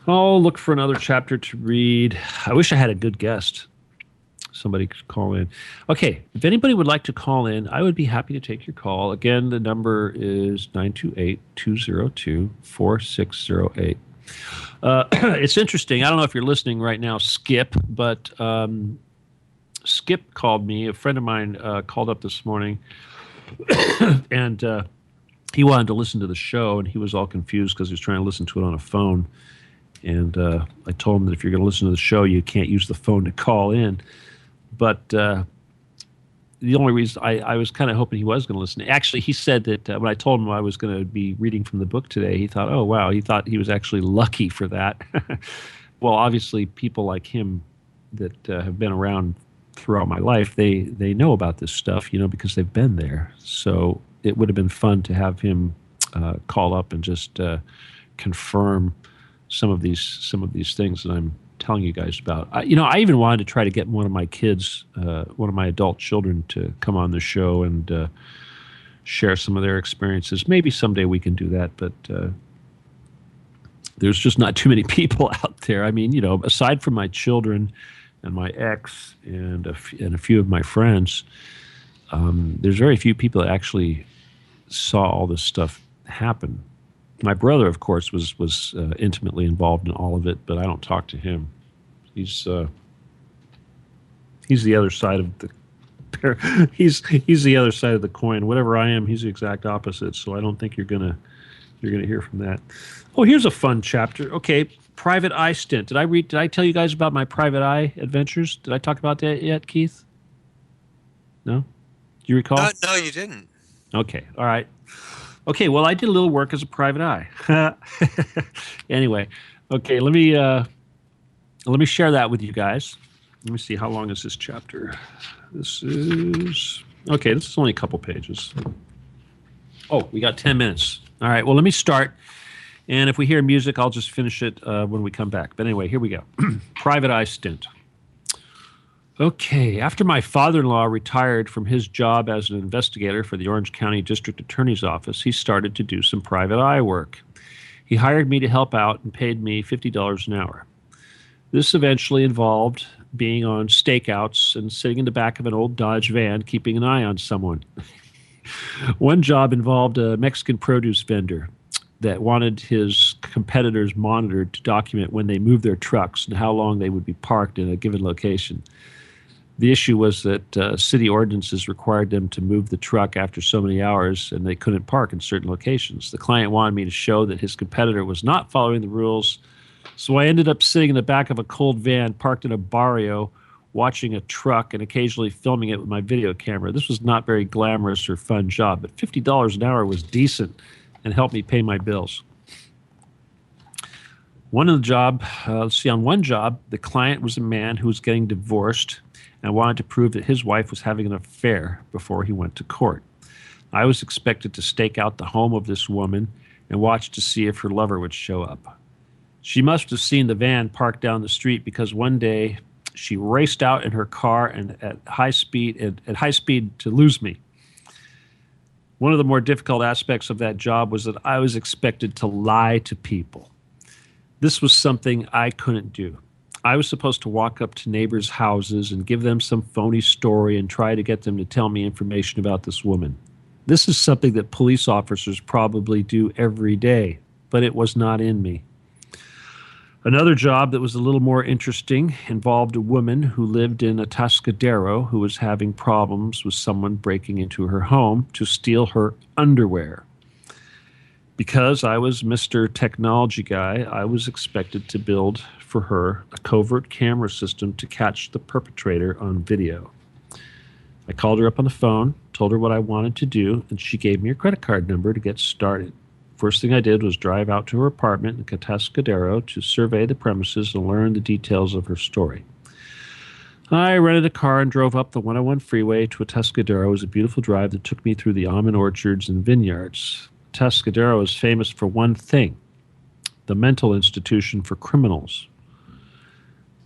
I'll look for another chapter to read. I wish I had a good guest. Somebody could call in. Okay, if anybody would like to call in, I would be happy to take your call. Again, the number is 928-202-4608. It's interesting. I don't know if you're listening right now, Skip, but Skip called me. A friend of mine called up this morning, and he wanted to listen to the show, and he was all confused because he was trying to listen to it on a phone. And I told him that if you're going to listen to the show, you can't use the phone to call in. But the only reason I was kind of hoping he was going to listen. Actually, he said that when I told him I was going to be reading from the book today, he thought, oh, wow, he thought he was actually lucky for that. Well, obviously, people like him that have been around throughout my life, they know about this stuff, because they've been there. So it would have been fun to have him call up and just confirm some of these things that I'm telling you guys about. I even wanted to try to get one of my kids, one of my adult children, to come on the show and share some of their experiences. Maybe someday we can do that, but there's just not too many people out there. I mean, aside from my children and my ex and a few of my friends, there's very few people that actually saw all this stuff happen. My brother, of course, was intimately involved in all of it, but I don't talk to him. He's the other side of the he's the other side of the coin. Whatever I am, he's the exact opposite. So I don't think you're gonna hear from that. Oh, here's a fun chapter. Okay, private eye stint. Did I tell you guys about my private eye adventures? Did I talk about that yet, Keith? No? Do you recall? No, you didn't. Okay, all right. Okay, well, I did a little work as a private eye. Anyway, okay, let me share that with you guys. Let me see, how long is this chapter? This is only a couple pages. Oh, we got 10 minutes. All right, well, let me start. And if we hear music, I'll just finish it when we come back. But anyway, here we go. Private eye stint. Okay, after my father-in-law retired from his job as an investigator for the Orange County District Attorney's Office, he started to do some private eye work. He hired me to help out and paid me $50 an hour. This eventually involved being on stakeouts and sitting in the back of an old Dodge van keeping an eye on someone. One job involved a Mexican produce vendor that wanted his competitors monitored to document when they moved their trucks and how long they would be parked in a given location. The issue was that city ordinances required them to move the truck after so many hours, and they couldn't park in certain locations. The client wanted me to show that his competitor was not following the rules, so I ended up sitting in the back of a cold van parked in a barrio, watching a truck and occasionally filming it with my video camera. This was not very glamorous or fun job, but $50 an hour was decent and helped me pay my bills. On one job, the client was a man who was getting divorced and wanted to prove that his wife was having an affair before he went to court. I was expected to stake out the home of this woman and watch to see if her lover would show up. She must have seen the van parked down the street because one day she raced out in her car and at high speed to lose me. One of the more difficult aspects of that job was that I was expected to lie to people. This was something I couldn't do. I was supposed to walk up to neighbors' houses and give them some phony story and try to get them to tell me information about this woman. This is something that police officers probably do every day, but it was not in me. Another job that was a little more interesting involved a woman who lived in Atascadero who was having problems with someone breaking into her home to steal her underwear. Because I was Mr. Technology Guy, I was expected to build for her a covert camera system to catch the perpetrator on video. I called her up on the phone, told her what I wanted to do, and she gave me her credit card number to get started. First thing I did was drive out to her apartment in Atascadero to survey the premises and learn the details of her story. I rented a car and drove up the 101 freeway to Atascadero. It was a beautiful drive that took me through the almond orchards and vineyards. Atascadero is famous for one thing: the mental institution for criminals.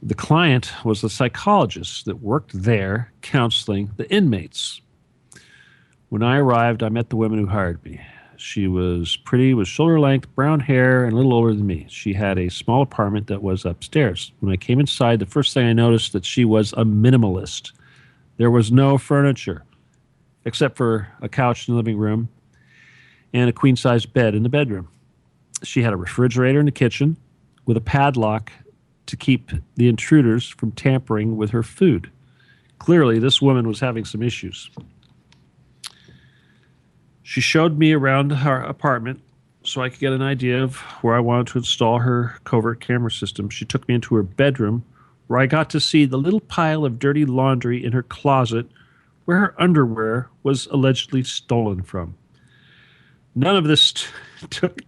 The client was a psychologist that worked there counseling the inmates. When I arrived, I met the woman who hired me. She was pretty, with shoulder-length brown hair and a little older than me. She had a small apartment that was upstairs. When I came inside, the first thing I noticed that she was a minimalist. There was no furniture, except for a couch in the living room and a queen-size bed in the bedroom. She had a refrigerator in the kitchen with a padlock to keep the intruders from tampering with her food. Clearly, this woman was having some issues. She showed me around her apartment so I could get an idea of where I wanted to install her covert camera system. She took me into her bedroom where I got to see the little pile of dirty laundry in her closet where her underwear was allegedly stolen from. None of this took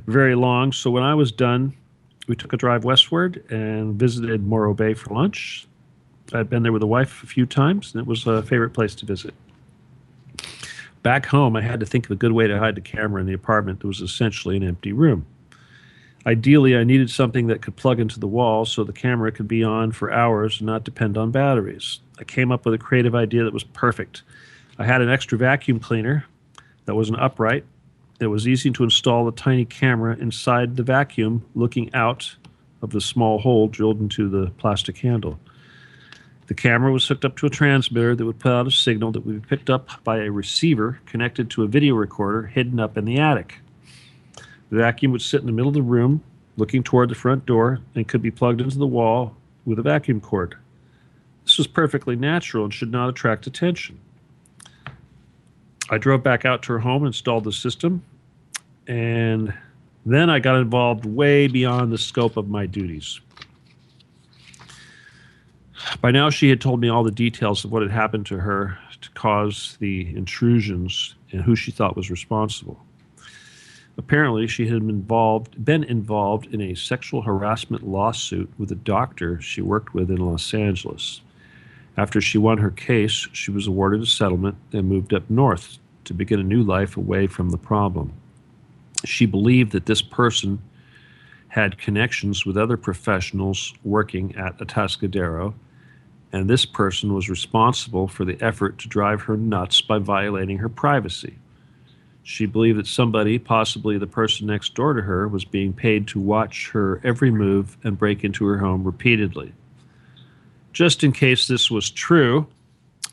very long, so when I was done, we took a drive westward and visited Morro Bay for lunch. I'd been there with the wife a few times, and it was a favorite place to visit. Back home, I had to think of a good way to hide the camera in the apartment that was essentially an empty room. Ideally, I needed something that could plug into the wall so the camera could be on for hours and not depend on batteries. I came up with a creative idea that was perfect. I had an extra vacuum cleaner that was an upright. It was easy to install a tiny camera inside the vacuum looking out of the small hole drilled into the plastic handle. The camera was hooked up to a transmitter that would put out a signal that would be picked up by a receiver connected to a video recorder hidden up in the attic. The vacuum would sit in the middle of the room, looking toward the front door, and could be plugged into the wall with a vacuum cord. This was perfectly natural and should not attract attention. I drove back out to her home and installed the system, and then I got involved way beyond the scope of my duties. By now, she had told me all the details of what had happened to her to cause the intrusions and who she thought was responsible. Apparently, she had been involved in a sexual harassment lawsuit with a doctor she worked with in Los Angeles. After she won her case, she was awarded a settlement and moved up north to begin a new life away from the problem. She believed that this person had connections with other professionals working at Atascadero, and this person was responsible for the effort to drive her nuts by violating her privacy. She believed that somebody, possibly the person next door to her, was being paid to watch her every move and break into her home repeatedly. Just in case this was true,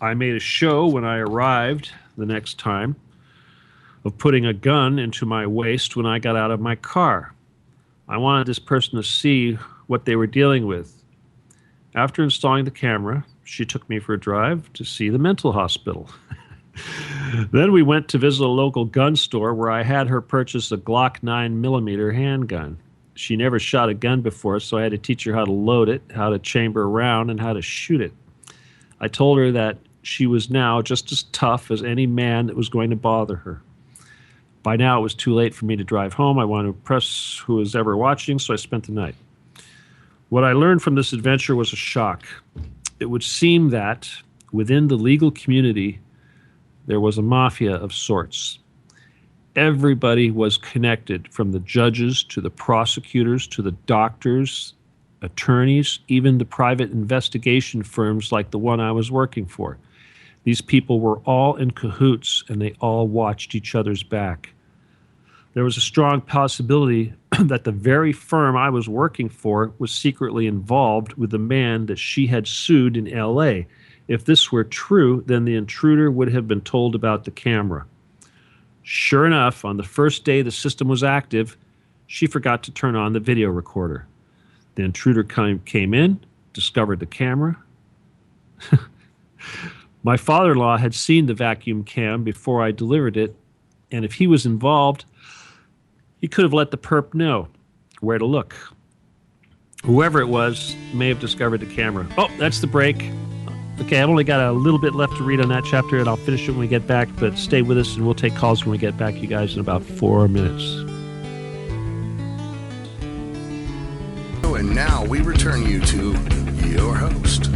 I made a show when I arrived the next time of putting a gun into my waist when I got out of my car. I wanted this person to see what they were dealing with. After installing the camera, she took me for a drive to see the mental hospital. Then we went to visit a local gun store where I had her purchase a Glock 9mm handgun. She never shot a gun before, so I had to teach her how to load it, how to chamber a round, and how to shoot it. I told her that she was now just as tough as any man that was going to bother her. By now, it was too late for me to drive home. I wanted to impress who was ever watching, so I spent the night. What I learned from this adventure was a shock. It would seem that within the legal community, there was a mafia of sorts. Everybody was connected, from the judges to the prosecutors to the doctors, attorneys, even the private investigation firms like the one I was working for. These people were all in cahoots, and they all watched each other's back. There was a strong possibility that the very firm I was working for was secretly involved with the man that she had sued in L.A. If this were true, then the intruder would have been told about the camera. Sure enough, on the first day the system was active, she forgot to turn on the video recorder. The intruder came in, discovered the camera. My father-in-law had seen the vacuum cam before I delivered it, and if he was involved, he could have let the perp know where to look. Whoever it was may have discovered the camera. Oh, that's the break. Okay, I've only got a little bit left to read on that chapter, and I'll finish it when we get back, but stay with us, and we'll take calls when we get back, you guys, in about 4 minutes. And now we return you to your host.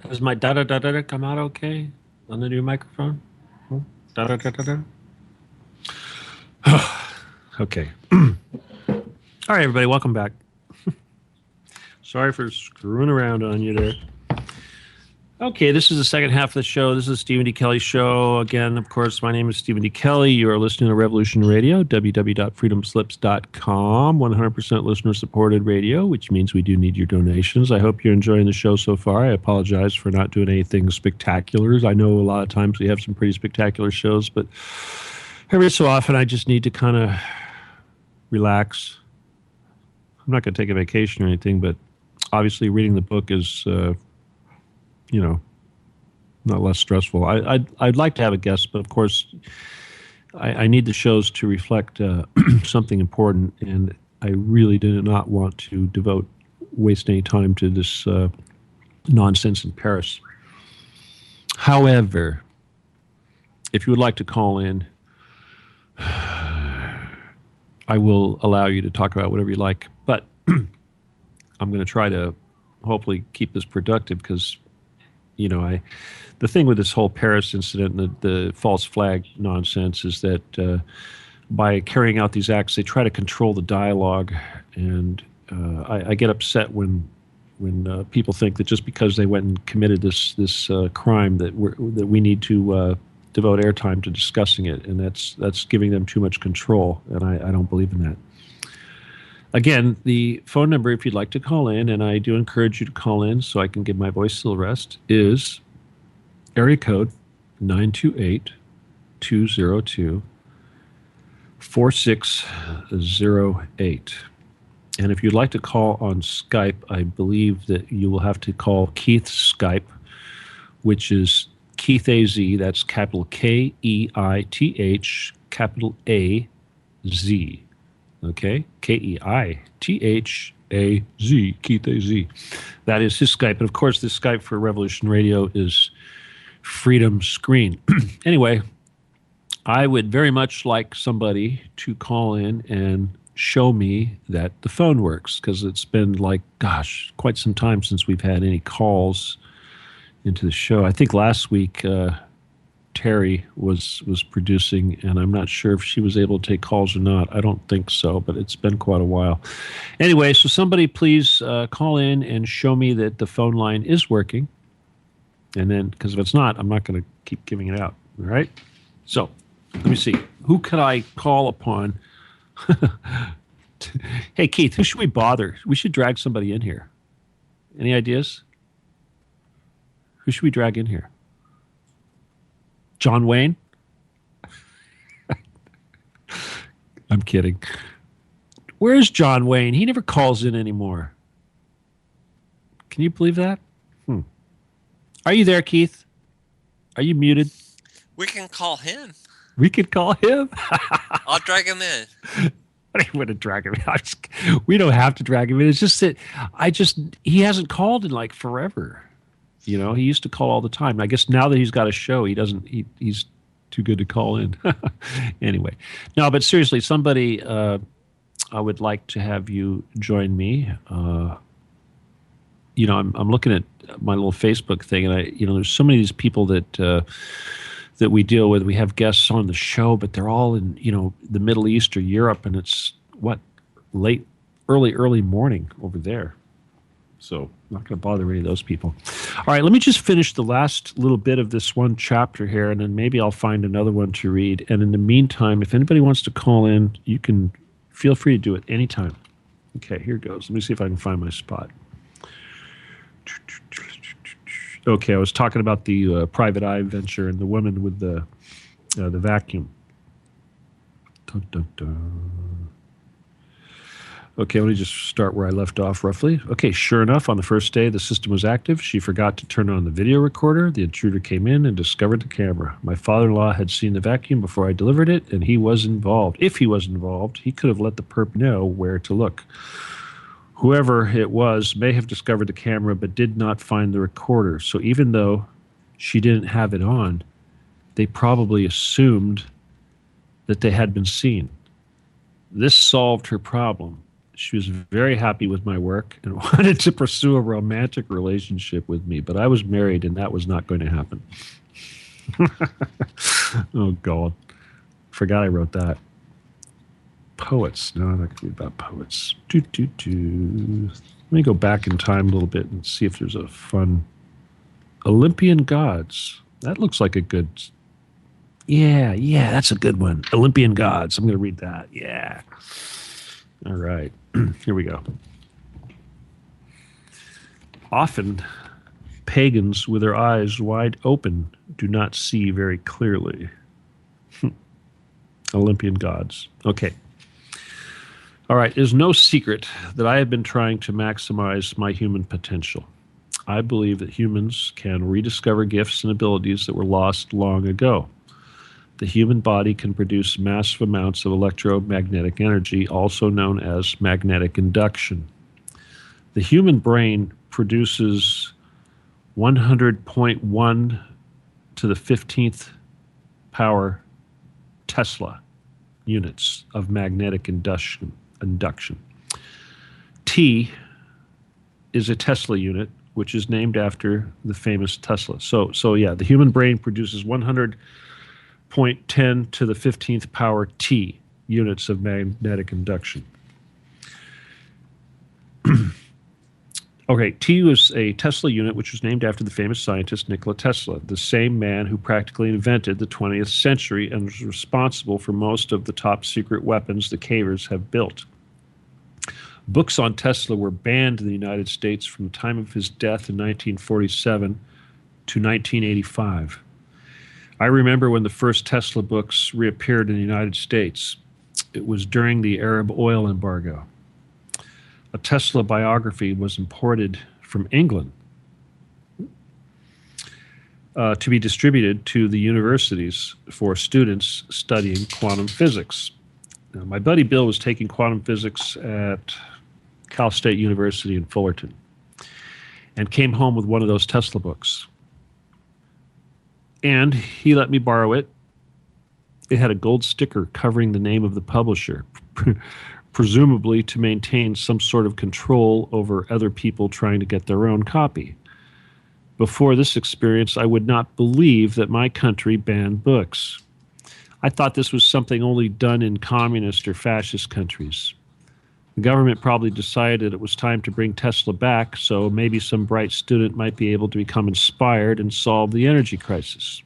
Does my da-da-da-da come out okay on the new microphone? Da-da-da-da-da. Okay. All right, everybody, welcome back. Sorry for screwing around on you there. Okay, this is the second half of the show. This is the Stephen D. Kelley Show. Again, of course, my name is Stephen D. Kelley. You are listening to Revolution Radio, www.freedomslips.com, 100% listener-supported radio, which means we do need your donations. I hope you're enjoying the show so far. I apologize for not doing anything spectacular. I know a lot of times we have some pretty spectacular shows, but every so often I just need to kind of relax. I'm not going to take a vacation or anything, but obviously reading the book is... not less stressful. I'd like to have a guest, but of course, I need the shows to reflect something important, and I really did not want to waste any time to this nonsense in Paris. However, if you would like to call in, I will allow you to talk about whatever you like, but I'm going to try to hopefully keep this productive because the thing with this whole Paris incident and the false flag nonsense is that by carrying out these acts, they try to control the dialogue. And I get upset when people think that just because they went and committed this crime that we need to devote airtime to discussing it, and that's giving them too much control. And I don't believe in that. Again, the phone number, if you'd like to call in, and I do encourage you to call in so I can give my voice a little rest, is area code 928-202-4608. And if you'd like to call on Skype, I believe that you will have to call Keith's Skype, which is Keith AZ, that's capital Keith, capital AZ. Okay, Keithaz, Keith AZ. That is his Skype. And of course, this Skype for Revolution Radio is Freedom Screen. Anyway, I would very much like somebody to call in and show me that the phone works, because it's been quite some time since we've had any calls into the show. I think last week Terry was producing, and I'm not sure if she was able to take calls or not. I don't think so, but it's been quite a while. Anyway, so somebody please call in and show me that the phone line is working. And then, because if it's not, I'm not going to keep giving it out. All right? So, let me see. Who could I call upon? Hey, Keith, who should we bother? We should drag somebody in here. Any ideas? Who should we drag in here? John Wayne? I'm kidding. Where's John Wayne? He never calls in anymore. Can you believe that? Are you there, Keith? Are you muted? We can call him. We could call him? I'll drag him in. I don't want to drag him in. We don't have to drag him in. It's just that he hasn't called in like forever. He used to call all the time. I guess now that he's got a show, he's too good to call in. Anyway, no, but seriously, somebody, I would like to have you join me. I'm looking at my little Facebook thing, and there's so many of these people that we deal with. We have guests on the show, but they're all in, the Middle East or Europe, and it's early morning over there. So I'm not going to bother any of those people. All right, let me just finish the last little bit of this one chapter here, and then maybe I'll find another one to read. And in the meantime, if anybody wants to call in, you can feel free to do it anytime. Okay, here goes. Let me see if I can find my spot. Okay, I was talking about the private eye venture and the woman with the vacuum. Dun, dun, dun. Okay, let me just start where I left off roughly. Okay, sure enough, on the first day the system was active. She forgot to turn on the video recorder. The intruder came in and discovered the camera. My father-in-law had seen the vacuum before I delivered it, and he was involved. If he was involved, he could have let the perp know where to look. Whoever it was may have discovered the camera but did not find the recorder. So even though she didn't have it on, they probably assumed that they had been seen. This solved her problem. She was very happy with my work and wanted to pursue a romantic relationship with me, but I was married and that was not going to happen. Oh, God. Forgot I wrote that. Poets. No, I'm not going to read about poets. Let me go back in time a little bit and see if there's a fun Olympian gods. That looks like a good... Yeah, that's a good one. Olympian gods. I'm going to read that. Yeah. All right. Here we go. Often, pagans with their eyes wide open do not see very clearly. Olympian gods. Okay. All right. It is no secret that I have been trying to maximize my human potential. I believe that humans can rediscover gifts and abilities that were lost long ago. The human body can produce massive amounts of electromagnetic energy, also known as magnetic induction. The human brain produces 100.1 to the 15th power Tesla units of magnetic induction. T is a Tesla unit, which is named after the famous Tesla. So yeah, the human brain produces 100.10 to the 15th power T units of magnetic induction. Okay, T was a Tesla unit, which was named after the famous scientist Nikola Tesla, the same man who practically invented the 20th century and was responsible for most of the top secret weapons the cavers have built. Books on Tesla were banned in the United States from the time of his death in 1947 to 1985. I remember when the first Tesla books reappeared in the United States. It was during the Arab oil embargo. A Tesla biography was imported from England to be distributed to the universities for students studying quantum physics. Now, my buddy Bill was taking quantum physics at Cal State University in Fullerton and came home with one of those Tesla books. And he let me borrow it. It had a gold sticker covering the name of the publisher, presumably to maintain some sort of control over other people trying to get their own copy. Before this experience, I would not believe that my country banned books. I thought this was something only done in communist or fascist countries. The government probably decided it was time to bring Tesla back, so maybe some bright student might be able to become inspired and solve the energy crisis.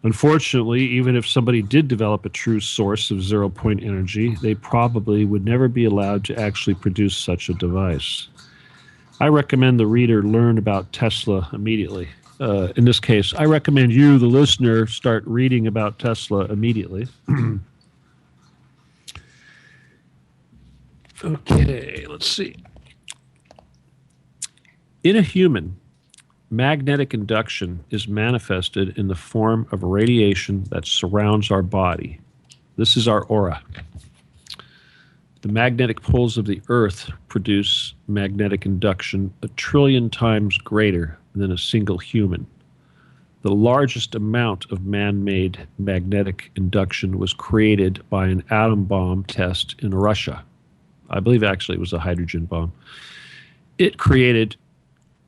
Unfortunately, even if somebody did develop a true source of zero-point energy, they probably would never be allowed to actually produce such a device. I recommend the reader learn about Tesla immediately. In this case, I recommend you, the listener, start reading about Tesla immediately. Okay, let's see. In a human, magnetic induction is manifested in the form of radiation that surrounds our body. This is our aura. The magnetic poles of the Earth produce magnetic induction 1 trillion times greater than a single human. The largest amount of man-made magnetic induction was created by an atom bomb test in Russia. I believe actually it was a hydrogen bomb. It created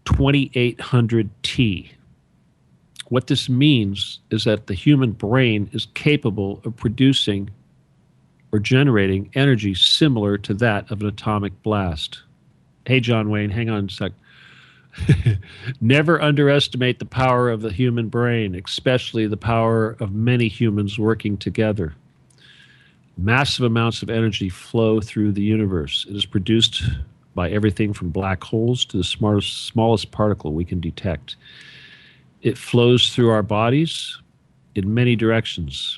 2800 T. What this means is that the human brain is capable of producing or generating energy similar to that of an atomic blast. Hey, John Wayne, hang on a sec. Never underestimate the power of the human brain, especially the power of many humans working together. Massive amounts of energy flow through the universe. It is produced by everything from black holes to the smallest particle we can detect. It flows through our bodies in many directions.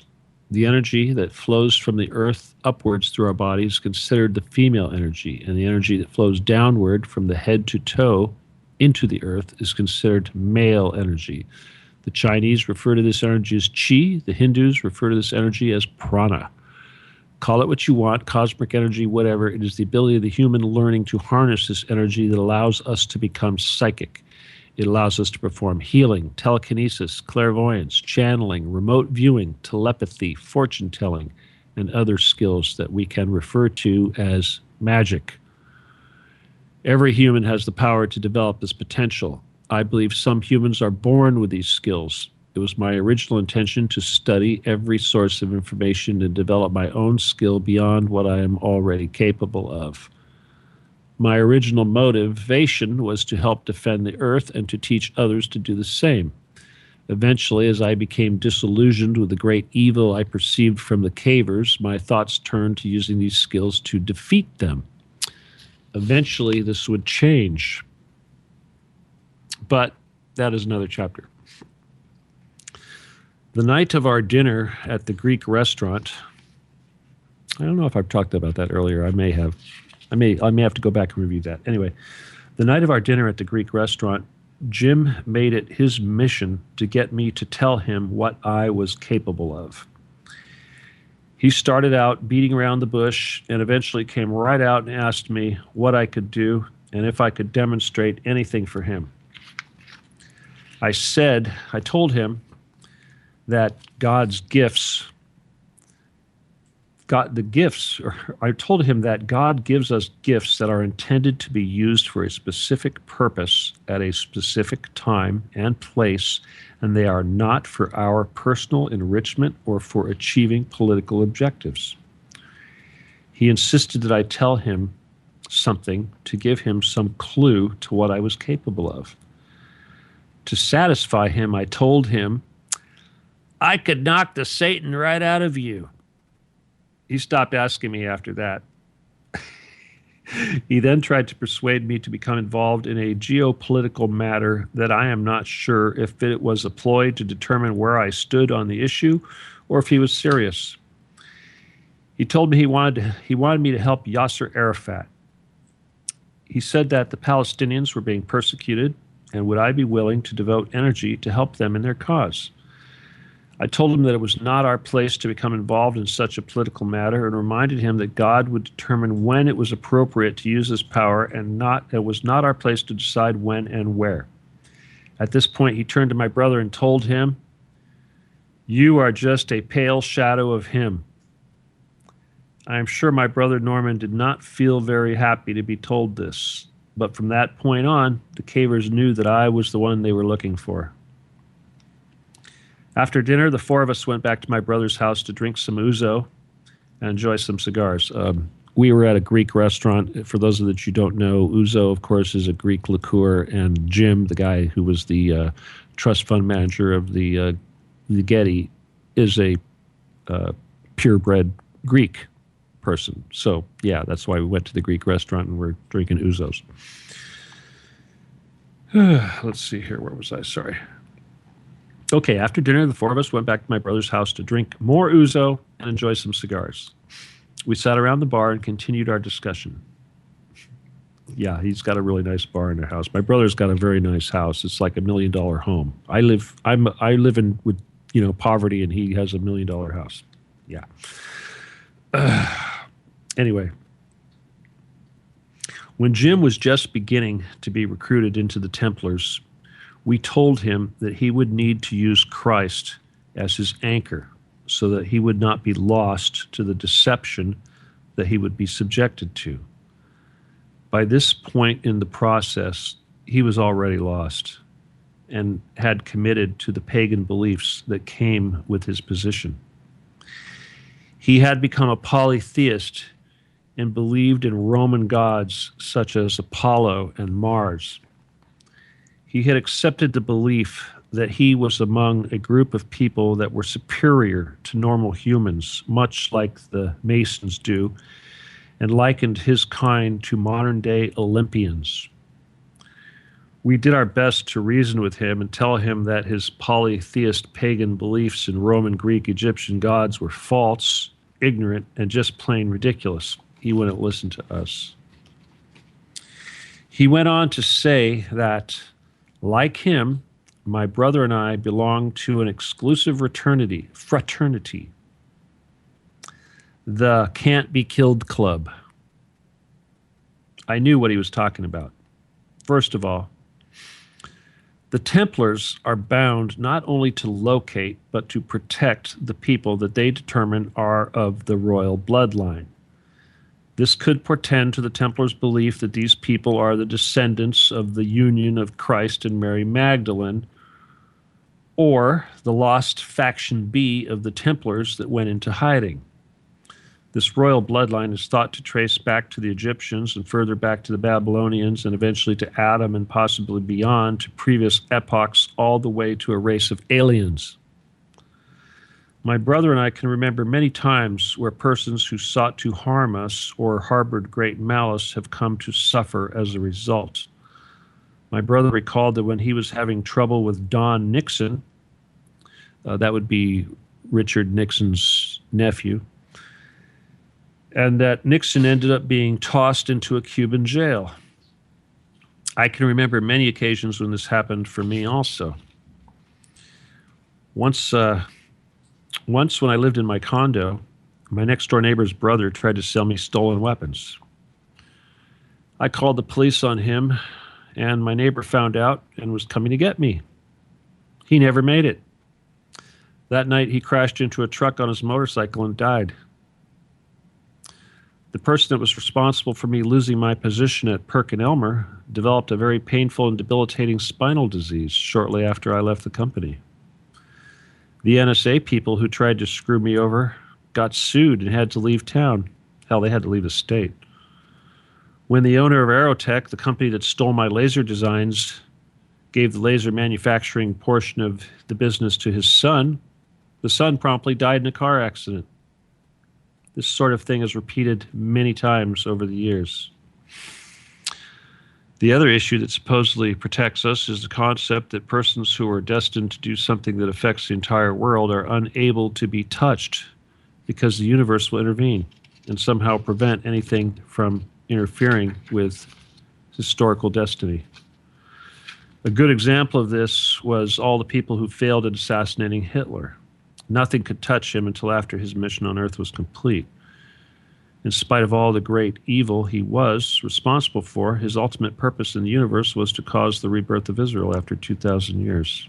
The energy that flows from the earth upwards through our bodies is considered the female energy, and the energy that flows downward from the head to toe into the earth is considered male energy. The Chinese refer to this energy as qi. The Hindus refer to this energy as prana. Call it what you want, cosmic energy, whatever. It is the ability of the human learning to harness this energy that allows us to become psychic. It allows us to perform healing, telekinesis, clairvoyance, channeling, remote viewing, telepathy, fortune telling, and other skills that we can refer to as magic. Every human has the power to develop this potential. I believe some humans are born with these skills. It was my original intention to study every source of information and develop my own skill beyond what I am already capable of. My original motivation was to help defend the earth and to teach others to do the same. Eventually, as I became disillusioned with the great evil I perceived from the cavers, my thoughts turned to using these skills to defeat them. Eventually, this would change. But that is another chapter. The night of our dinner at the Greek restaurant, I don't know if I've talked about that earlier. I may have. I may have to go back and review that. Anyway, the night of our dinner at the Greek restaurant, Jim made it his mission to get me to tell him what I was capable of. He started out beating around the bush and eventually came right out and asked me what I could do and if I could demonstrate anything for him. I told him that God's gifts, I told him that God gives us gifts that are intended to be used for a specific purpose at a specific time and place, and they are not for our personal enrichment or for achieving political objectives. He insisted that I tell him something to give him some clue to what I was capable of. To satisfy him, I told him, I could knock the Satan right out of you. He stopped asking me after that. He then tried to persuade me to become involved in a geopolitical matter that I am not sure if it was a ploy to determine where I stood on the issue or if he was serious. He told me he wanted me to help Yasser Arafat. He said that the Palestinians were being persecuted and would I be willing to devote energy to help them in their cause. I told him that it was not our place to become involved in such a political matter and reminded him that God would determine when it was appropriate to use his power and it was not our place to decide when and where. At this point, he turned to my brother and told him, "You are just a pale shadow of him." I am sure my brother Norman did not feel very happy to be told this, but from that point on, the cavers knew that I was the one they were looking for. After dinner, the four of us went back to my brother's house to drink some ouzo and enjoy some cigars. We were at a Greek restaurant. For those of you who don't know, ouzo, of course, is a Greek liqueur, and Jim, the guy who was the trust fund manager of the Getty, is a purebred Greek person. So, yeah, that's why we went to the Greek restaurant and we're drinking ouzos. Let's see here. Where was I? Sorry. Okay, after dinner, the four of us went back to my brother's house to drink more ouzo and enjoy some cigars. We sat around the bar and continued our discussion. Yeah, he's got a really nice bar in their house. My brother's got a very nice house. It's like $1 million home. I live in with poverty, and he has $1 million house. Yeah. Anyway, when Jim was just beginning to be recruited into the Templars, We told him that he would need to use Christ as his anchor so that he would not be lost to the deception that he would be subjected to. By this point in the process, he was already lost and had committed to the pagan beliefs that came with his position. He had become a polytheist and believed in Roman gods such as Apollo and Mars. He had accepted the belief that he was among a group of people that were superior to normal humans, much like the Masons do, and likened his kind to modern-day Olympians. We did our best to reason with him and tell him that his polytheist pagan beliefs in Roman, Greek, Egyptian gods were false, ignorant, and just plain ridiculous. He wouldn't listen to us. He went on to say that, like him, my brother and I belong to an exclusive fraternity, the Can't Be Killed Club. I knew what he was talking about. First of all, the Templars are bound not only to locate, but to protect the people that they determine are of the royal bloodline. This could portend to the Templars' belief that these people are the descendants of the union of Christ and Mary Magdalene, or the lost faction B of the Templars that went into hiding. This royal bloodline is thought to trace back to the Egyptians and further back to the Babylonians and eventually to Adam and possibly beyond to previous epochs, all the way to a race of aliens. My brother and I can remember many times where persons who sought to harm us or harbored great malice have come to suffer as a result. My brother recalled that when he was having trouble with Don Nixon, that would be Richard Nixon's nephew, and that Nixon ended up being tossed into a Cuban jail. I can remember many occasions when this happened for me also. Once when I lived in my condo, my next-door neighbor's brother tried to sell me stolen weapons. I called the police on him, and my neighbor found out and was coming to get me. He never made it. That night, he crashed into a truck on his motorcycle and died. The person that was responsible for me losing my position at PerkinElmer developed a very painful and debilitating spinal disease shortly after I left the company. The NSA people who tried to screw me over got sued and had to leave town. Hell, they had to leave the state. When the owner of Aerotech, the company that stole my laser designs, gave the laser manufacturing portion of the business to his son, the son promptly died in a car accident. This sort of thing is repeated many times over the years. The other issue that supposedly protects us is the concept that persons who are destined to do something that affects the entire world are unable to be touched because the universe will intervene and somehow prevent anything from interfering with historical destiny. A good example of this was all the people who failed at assassinating Hitler. Nothing could touch him until after his mission on Earth was complete. In spite of all the great evil he was responsible for, his ultimate purpose in the universe was to cause the rebirth of Israel after 2,000 years.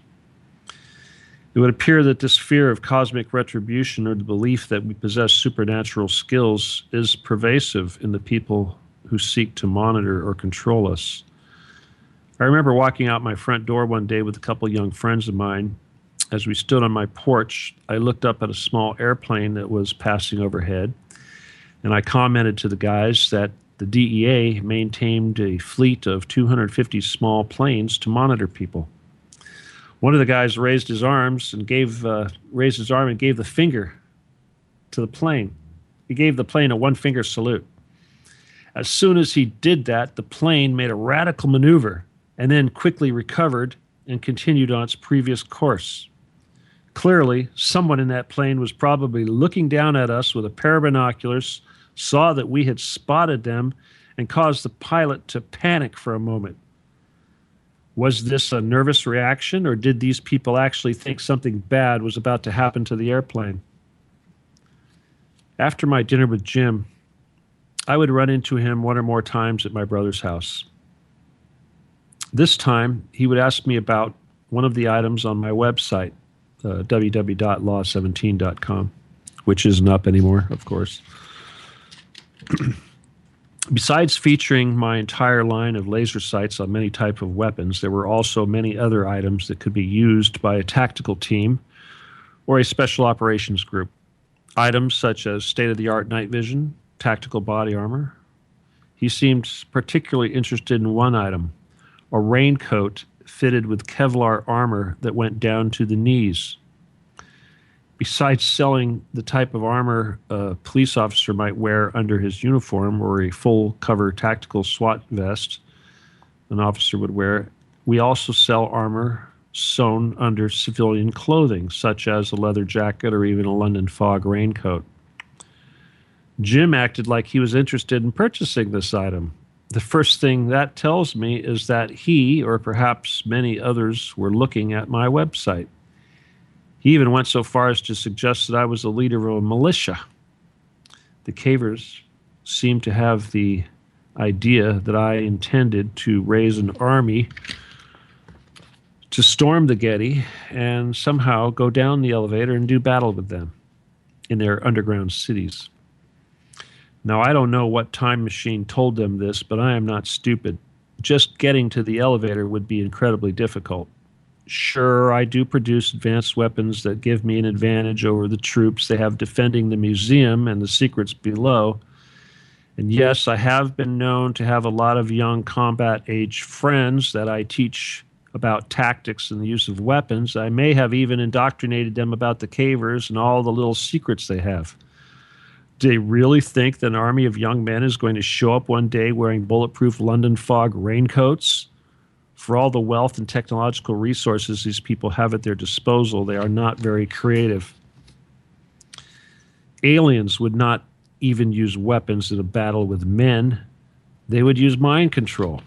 It would appear that this fear of cosmic retribution, or the belief that we possess supernatural skills, is pervasive in the people who seek to monitor or control us. I remember walking out my front door one day with a couple young friends of mine. As we stood on my porch, I looked up at a small airplane that was passing overhead, and I commented to the guys that the DEA maintained a fleet of 250 small planes to monitor people. One of the guys raised his arm and gave the finger to the plane. He gave the plane a one-finger salute. As soon as he did that, the plane made a radical maneuver and then quickly recovered and continued on its previous course. Clearly, someone in that plane was probably looking down at us with a pair of binoculars, saw that we had spotted them, and caused the pilot to panic for a moment. Was this a nervous reaction, or did these people actually think something bad was about to happen to the airplane? After my dinner with Jim, I would run into him one or more times at my brother's house. This time, he would ask me about one of the items on my website, www.law17.com, which isn't up anymore, of course. Besides featuring my entire line of laser sights on many types of weapons, there were also many other items that could be used by a tactical team or a special operations group. Items such as state-of-the-art night vision, tactical body armor. He seemed particularly interested in one item, a raincoat fitted with Kevlar armor that went down to the knees. Besides selling the type of armor a police officer might wear under his uniform or a full-cover tactical SWAT vest an officer would wear, we also sell armor sewn under civilian clothing, such as a leather jacket or even a London fog raincoat. Jim acted like he was interested in purchasing this item. The first thing that tells me is that he, or perhaps many others, were looking at my website. He even went so far as to suggest that I was the leader of a militia. The cavers seemed to have the idea that I intended to raise an army to storm the Getty and somehow go down the elevator and do battle with them in their underground cities. Now, I don't know what time machine told them this, but I am not stupid. Just getting to the elevator would be incredibly difficult. Sure, I do produce advanced weapons that give me an advantage over the troops they have defending the museum and the secrets below. And yes, I have been known to have a lot of young combat-age friends that I teach about tactics and the use of weapons. I may have even indoctrinated them about the cavers and all the little secrets they have. Do they really think that an army of young men is going to show up one day wearing bulletproof London fog raincoats? For all the wealth and technological resources these people have at their disposal, they are not very creative. Aliens would not even use weapons in a battle with men. They would use mind control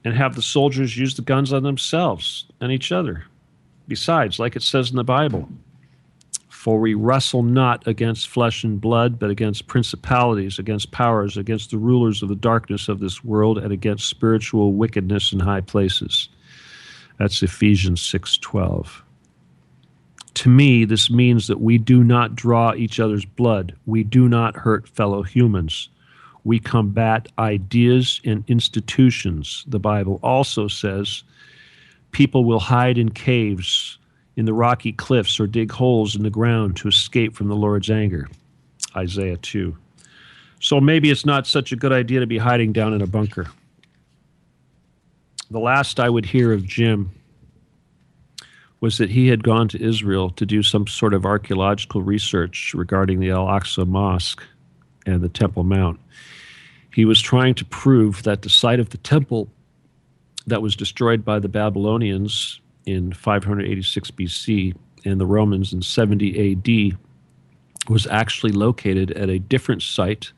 and have the soldiers use the guns on themselves and each other. Besides, like it says in the Bible, for we wrestle not against flesh and blood, but against principalities, against powers, against the rulers of the darkness of this world, and against spiritual wickedness in high places. That's Ephesians 6:12. To me, this means that we do not draw each other's blood. We do not hurt fellow humans. We combat ideas and institutions. The Bible also says people will hide in caves, in the rocky cliffs, or dig holes in the ground to escape from the Lord's anger. Isaiah 2. So maybe it's not such a good idea to be hiding down in a bunker. The last I would hear of Jim was that he had gone to Israel to do some sort of archaeological research regarding the Al-Aqsa Mosque and the Temple Mount. He was trying to prove that the site of the temple that was destroyed by the Babylonians in 586 BC and the Romans in 70 AD was actually located at a different site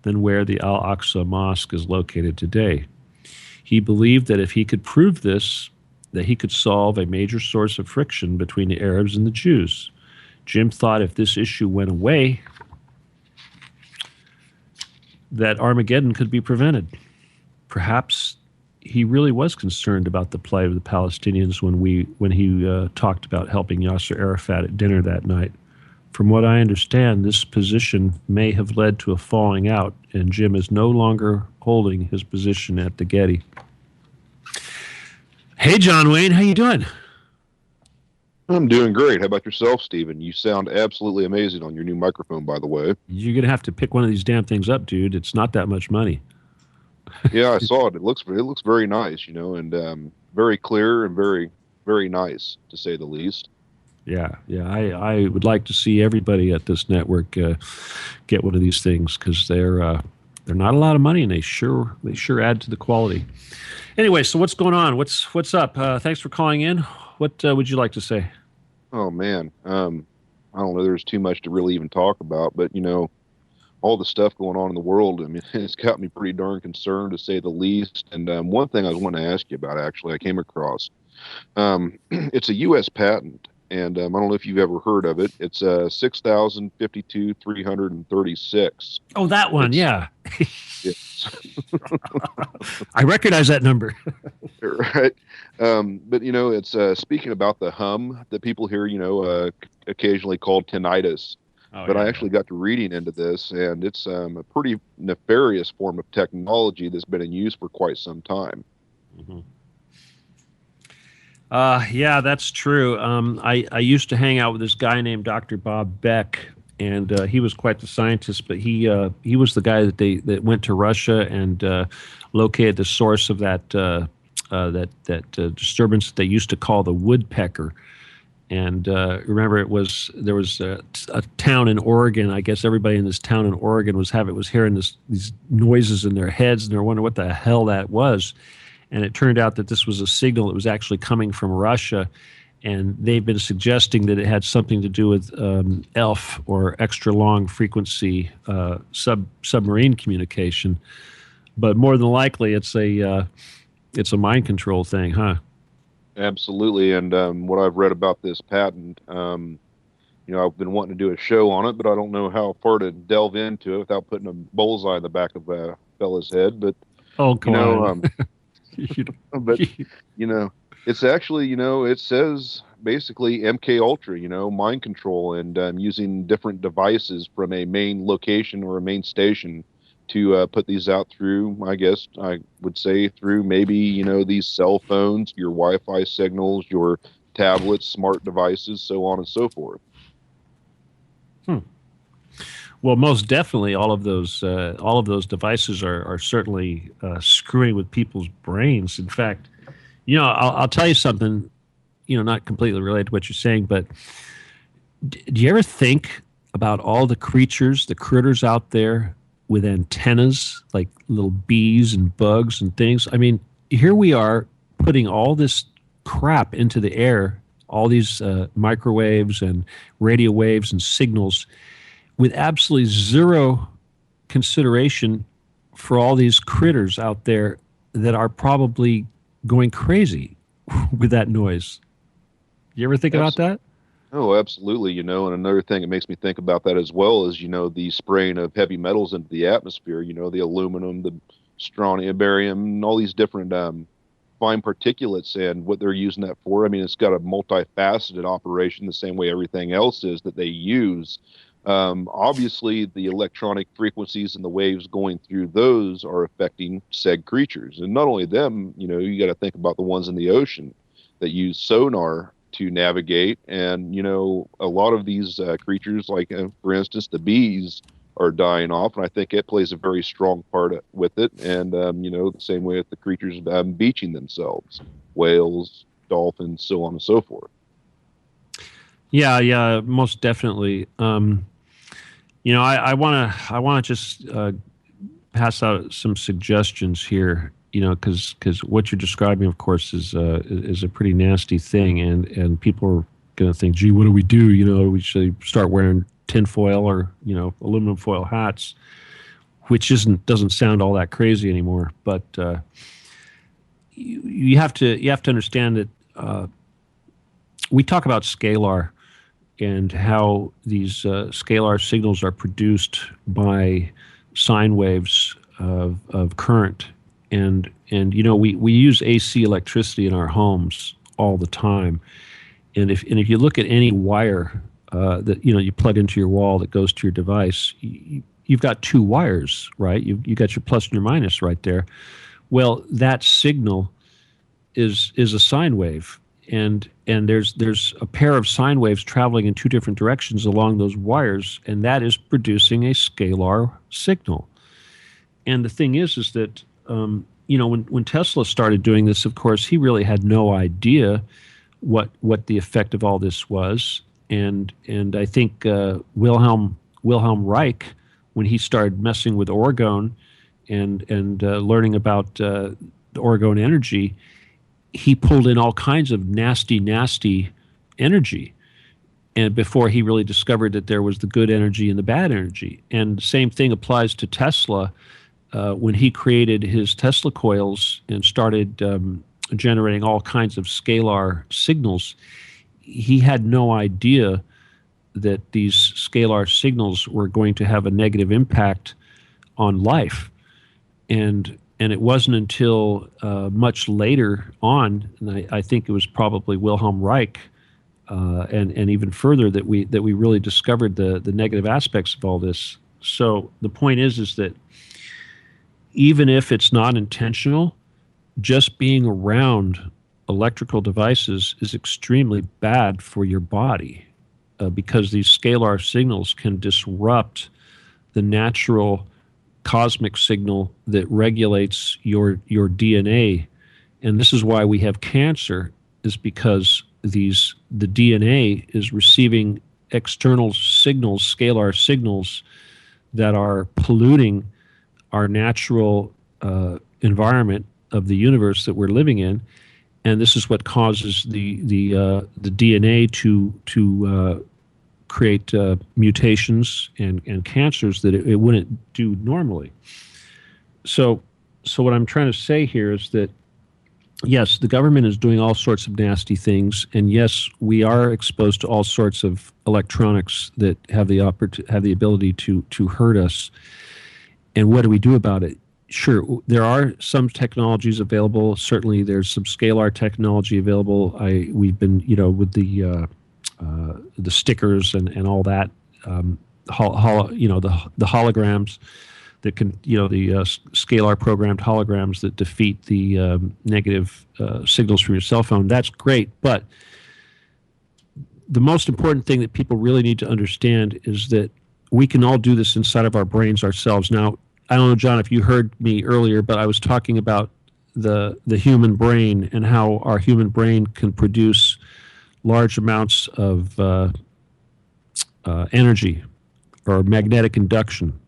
than where the Al-Aqsa Mosque is located today. He believed that if he could prove this, that he could solve a major source of friction between the Arabs and the Jews. Jim thought if this issue went away, that Armageddon could be prevented. Perhaps he really was concerned about the plight of the Palestinians when he talked about helping Yasser Arafat at dinner that night. From what I understand, this position may have led to a falling out, and Jim is no longer holding his position at the Getty. Hey, John Wayne, how you doing? I'm doing great. How about yourself, Stephen? You sound absolutely amazing on your new microphone, by the way. You're going to have to pick one of these damn things up, dude. It's not that much money. Yeah, I saw it. It looks very nice, and very clear and very, very nice, to say the least. Yeah. I would like to see everybody at this network get one of these things because they're not a lot of money and they sure add to the quality. Anyway, so what's going on? What's up? Thanks for calling in. What would you like to say? Oh man, I don't know. There's too much to really even talk about, but all the stuff going on in the world, I mean, it's got me pretty darn concerned, to say the least. And one thing I was wanting to ask you about, actually, I came across. It's a U.S. patent, and I don't know if you've ever heard of it. It's 6,052,336. Oh, that one, yeah. Yes. I recognize that number. right? But it's speaking about the hum that people hear, occasionally called tinnitus. Oh, But I yeah. actually got to reading into this, and it's a pretty nefarious form of technology that's been in use for quite some time. Mm-hmm. Yeah, that's true. I used to hang out with this guy named Dr. Bob Beck, and he was quite the scientist. But he was the guy that went to Russia and located the source of that disturbance that they used to call the woodpecker. And remember, there was a town in Oregon. I guess everybody in this town in Oregon was hearing these noises in their heads, and they're wondering what the hell that was. And it turned out that this was a signal that was actually coming from Russia, and they've been suggesting that it had something to do with ELF, or extra long frequency submarine communication. But more than likely, it's a mind control thing, huh? Absolutely. And what I've read about this patent, I've been wanting to do a show on it, but I don't know how far to delve into it without putting a bullseye in the back of a fella's head. But oh, come on. But it's actually, it says basically MK Ultra, mind control, and using different devices from a main location or a main station to put these out through, I guess I would say, through maybe these cell phones, your Wi-Fi signals, your tablets, smart devices, so on and so forth. Well, most definitely, all of those devices are certainly screwing with people's brains. In fact, I'll tell you something, not completely related to what you're saying, but do you ever think about all the critters out there with antennas, like little bees and bugs and things? I mean, here we are putting all this crap into the air, all these microwaves and radio waves and signals, with absolutely zero consideration for all these critters out there that are probably going crazy with that noise. You ever think about that? Oh, absolutely. And another thing that makes me think about that as well is, the spraying of heavy metals into the atmosphere, the aluminum, the strontium, barium, all these different fine particulates, and what they're using that for. I mean, it's got a multifaceted operation the same way everything else is that they use. Obviously, the electronic frequencies and the waves going through those are affecting said creatures. And not only them, you got to think about the ones in the ocean that use sonar to navigate. And, a lot of these creatures, like, for instance, the bees are dying off. And I think it plays a very strong part with it. And, the same way with the creatures beaching themselves, whales, dolphins, so on and so forth. Yeah, most definitely. I want to just pass out some suggestions here. Because what you're describing, of course, is a pretty nasty thing, and people are going to think, gee, what do we do? We should start wearing tinfoil or aluminum foil hats, which doesn't sound all that crazy anymore. But you have to understand that we talk about scalar and how these scalar signals are produced by sine waves of current. And we use AC electricity in our homes all the time. And if you look at any wire that you plug into your wall that goes to your device, you've got two wires, right? You got your plus and your minus right there. Well, that signal is a sine wave. And there's a pair of sine waves traveling in two different directions along those wires, and that is producing a scalar signal. And the thing is that when Tesla started doing this, of course, he really had no idea what the effect of all this was. And I think Wilhelm Reich, when he started messing with orgone and learning about the orgone energy, he pulled in all kinds of nasty energy, and before he really discovered that there was the good energy and the bad energy. And the same thing applies to Tesla. When he created his Tesla coils and started generating all kinds of scalar signals, he had no idea that these scalar signals were going to have a negative impact on life. And And it wasn't until much later on, and I think it was probably Wilhelm Reich, and even further, that we really discovered the negative aspects of all this. So the point is that even if it's not intentional, just being around electrical devices is extremely bad for your body, because these scalar signals can disrupt the natural cosmic signal that regulates your DNA. And this is why we have cancer, is because the DNA is receiving external signals, scalar signals, that are polluting our natural environment of the universe that we're living in. And this is what causes the DNA to create mutations and cancers that it wouldn't do normally. So what I'm trying to say here is that, yes, the government is doing all sorts of nasty things, and yes, we are exposed to all sorts of electronics that have the ability to hurt us. And what do we do about it? Sure, there are some technologies available. Certainly, there's some scalar technology available. We've been, with the stickers and all that, the holograms that can, the scalar programmed holograms that defeat the negative signals from your cell phone. That's great, but the most important thing that people really need to understand is that we can all do this inside of our brains ourselves. Now, I don't know, John, if you heard me earlier, but I was talking about the human brain and how our human brain can produce large amounts of energy, or magnetic induction,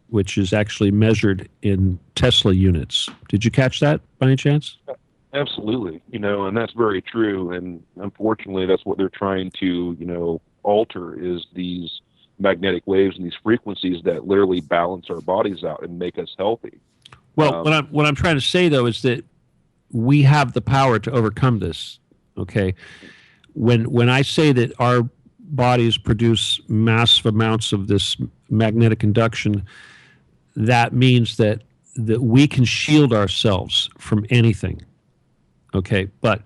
which is actually measured in Tesla units. Did you catch that by any chance? Absolutely. And that's very true. And unfortunately, that's what they're trying to, alter, is these magnetic waves and these frequencies that literally balance our bodies out and make us healthy. Well, what I'm trying to say, though, is that we have the power to overcome this. Okay, when I say that our bodies produce massive amounts of this magnetic induction, that means that we can shield ourselves from anything. Okay, but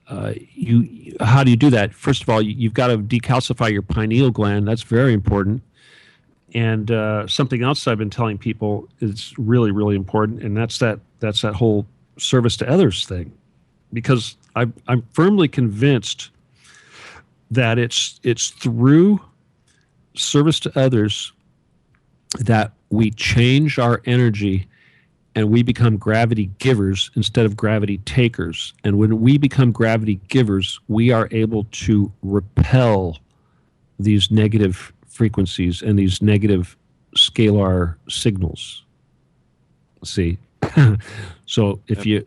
how do you do that? First of all, you've got to decalcify your pineal gland. That's very important. And something else I've been telling people is really, really important, and that's that whole service to others thing, because I'm firmly convinced that it's through service to others that we change our energy and we become gravity givers instead of gravity takers. And when we become gravity givers, we are able to repel these negative frequencies and these negative scalar signals. See? So if you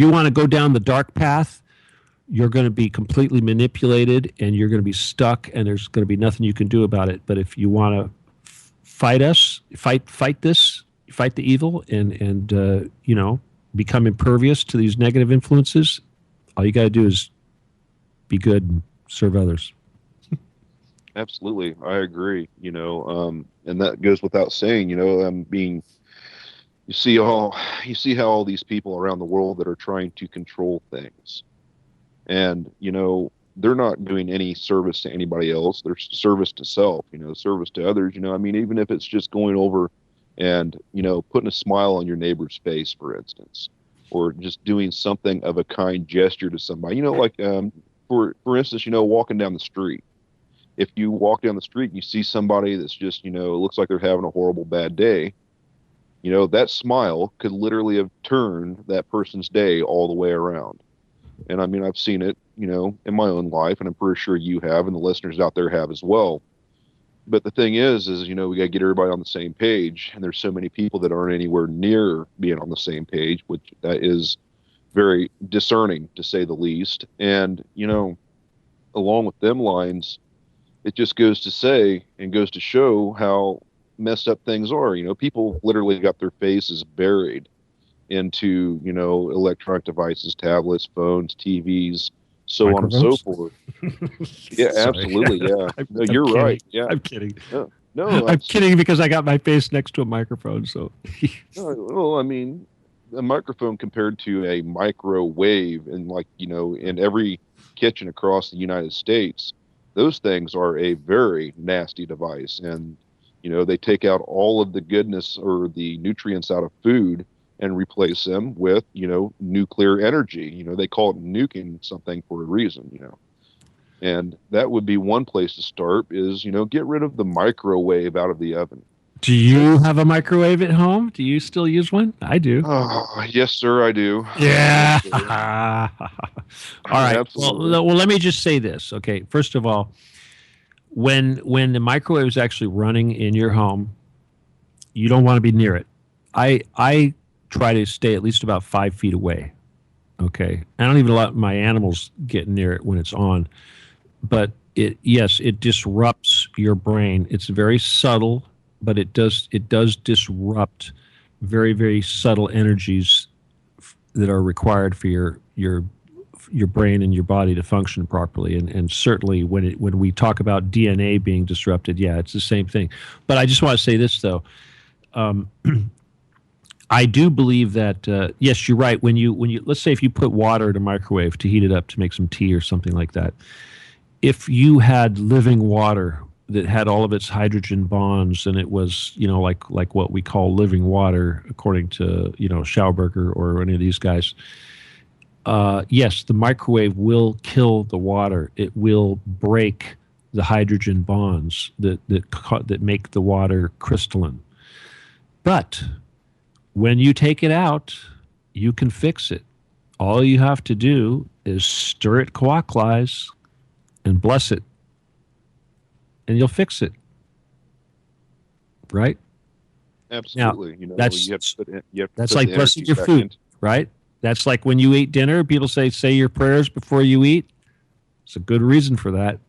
want to go down the dark path, you're going to be completely manipulated and you're going to be stuck, and there's going to be nothing you can do about it. But if you want to fight the evil and become impervious to these negative influences, all you got to do is be good and serve others. Absolutely, I agree. And that goes without saying. You see how all these people around the world that are trying to control things, and they're not doing any service to anybody else. They're service to self. Service to others. Even if it's just going over and putting a smile on your neighbor's face, for instance, or just doing something of a kind gesture to somebody. For instance, walking down the street. If you walk down the street and you see somebody that's just, looks like they're having a horrible bad day, that smile could literally have turned that person's day all the way around. And I've seen it, in my own life, and I'm pretty sure you have, and the listeners out there have as well. But the thing is we got to get everybody on the same page. And there's so many people that aren't anywhere near being on the same page, which that is very discerning, to say the least. And, along with them lines, it just goes to say and goes to show how messed up things are. People literally got their faces buried into, electronic devices, tablets, phones, TVs, so on and so forth. Yeah, absolutely. Yeah. No, you're right. Yeah. I'm kidding. No, I'm kidding because I got my face next to a microphone. So, no, well, I mean, a microphone compared to a microwave, and like in every kitchen across the United States, those things are a very nasty device, and they take out all of the goodness or the nutrients out of food and replace them with nuclear energy. They call it nuking something for a reason. And that would be one place to start is, get rid of the microwave out of the oven. do you have a microwave at home? Do you still use one? I do. Oh, yes, sir, I do. Yeah. Yes, sir. All right. Absolutely. Well, let me just say this. Okay. First of all, when the microwave is actually running in your home, you don't want to be near it. I try to stay at least about 5 feet away. Okay. I don't even let my animals get near it when it's on. But it disrupts your brain. It's very subtle, but it does disrupt very, very subtle energies that are required for your brain and your body to function properly. And certainly when we talk about DNA being disrupted, yeah, it's the same thing. But I just want to say this though. I do believe that yes, you're right. When you let's say if you put water in a microwave to heat it up to make some tea or something like that, if you had living water that had all of its hydrogen bonds and it was like what we call living water according to Schauberger or any of these guys, yes, the microwave will kill the water. It will break the hydrogen bonds that make the water crystalline. But when you take it out, you can fix it. All you have to do is stir it clockwise and bless it, and you'll fix it. Right? Absolutely. Now, that's like blessing your food, right? That's like when you eat dinner, people say your prayers before you eat. It's a good reason for that.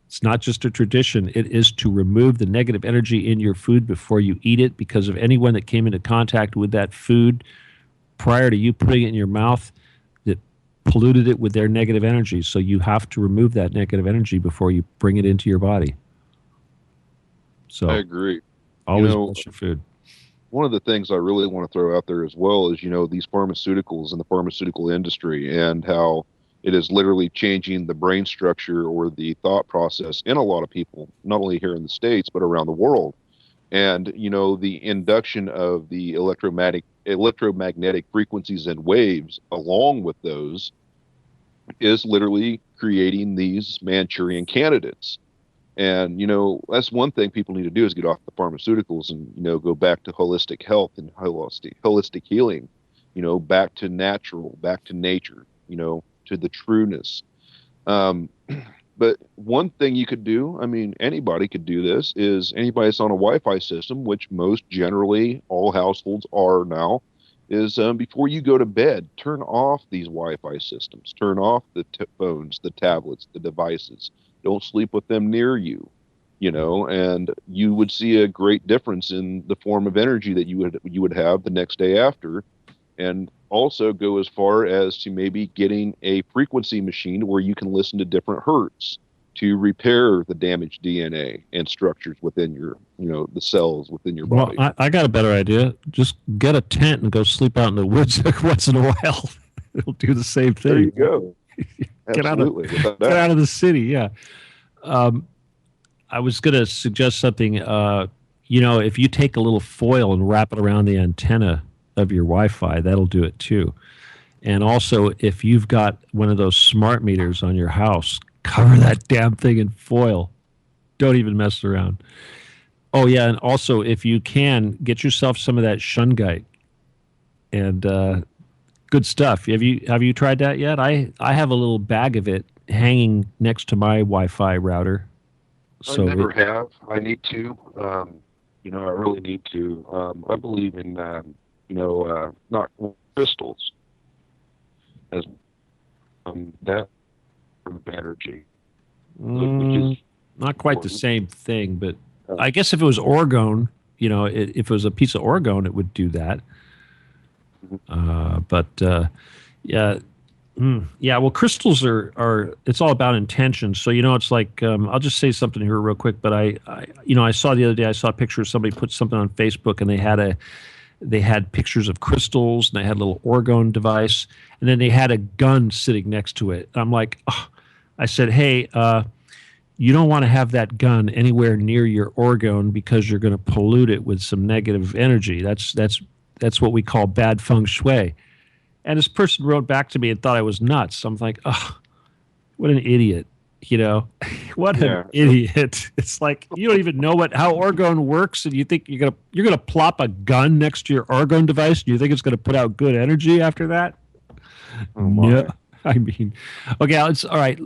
It's not just a tradition. It is to remove the negative energy in your food before you eat it, because of anyone that came into contact with that food prior to you putting it in your mouth that polluted it with their negative energy. So you have to remove that negative energy before you bring it into your body. So I agree. Always bless your food. One of the things I really want to throw out there as well is, these pharmaceuticals and the pharmaceutical industry, and how it is literally changing the brain structure or the thought process in a lot of people, not only here in the States, but around the world. And, the induction of the electromagnetic frequencies and waves along with those is literally creating these Manchurian candidates. And, that's one thing people need to do is get off the pharmaceuticals and, go back to holistic health and holistic healing, back to natural, back to nature, to the trueness. But one thing you could do, anybody could do this, is anybody that's on a Wi-Fi system, which most generally all households are now, is before you go to bed, turn off these Wi-Fi systems, turn off the phones, the tablets, the devices. Don't sleep with them near you, and you would see a great difference in the form of energy that you would have the next day after. And also go as far as to maybe getting a frequency machine where you can listen to different hertz to repair the damaged DNA and structures within your, the cells within your body. Well, I got a better idea. Just get a tent and go sleep out in the woods once in a while. It'll do the same thing. There you go. Get out of the city. Yeah. I was going to suggest something. If you take a little foil and wrap it around the antenna of your Wi-Fi, that'll do it too. And also, if you've got one of those smart meters on your house, cover that damn thing in foil. Don't even mess around. Oh yeah, and also if you can, get yourself some of that shungite. And good stuff. Have you tried that yet? I have a little bag of it hanging next to my Wi-Fi router. So I never have. I need to. I really need to. I believe in not crystals as that energy, which is not quite the same thing, but I guess if it was orgone, if it was a piece of orgone, it would do that. Yeah, Yeah, well, crystals are it's all about intention. So it's like I'll just say something here real quick. But I saw the other day, I saw a picture of somebody put something on Facebook, and they had pictures of crystals, and they had a little orgone device, and then they had a gun sitting next to it. I'm like, oh. I said, hey, you don't want to have that gun anywhere near your orgone because you're going to pollute it with some negative energy. That's what we call bad feng shui. And this person wrote back to me and thought I was nuts. I'm like, oh, what an idiot. What an idiot. It's like you don't even know how orgone works, and you think you're gonna plop a gun next to your orgone device, and you think it's gonna put out good energy after that? No. I mean, okay, it's all right.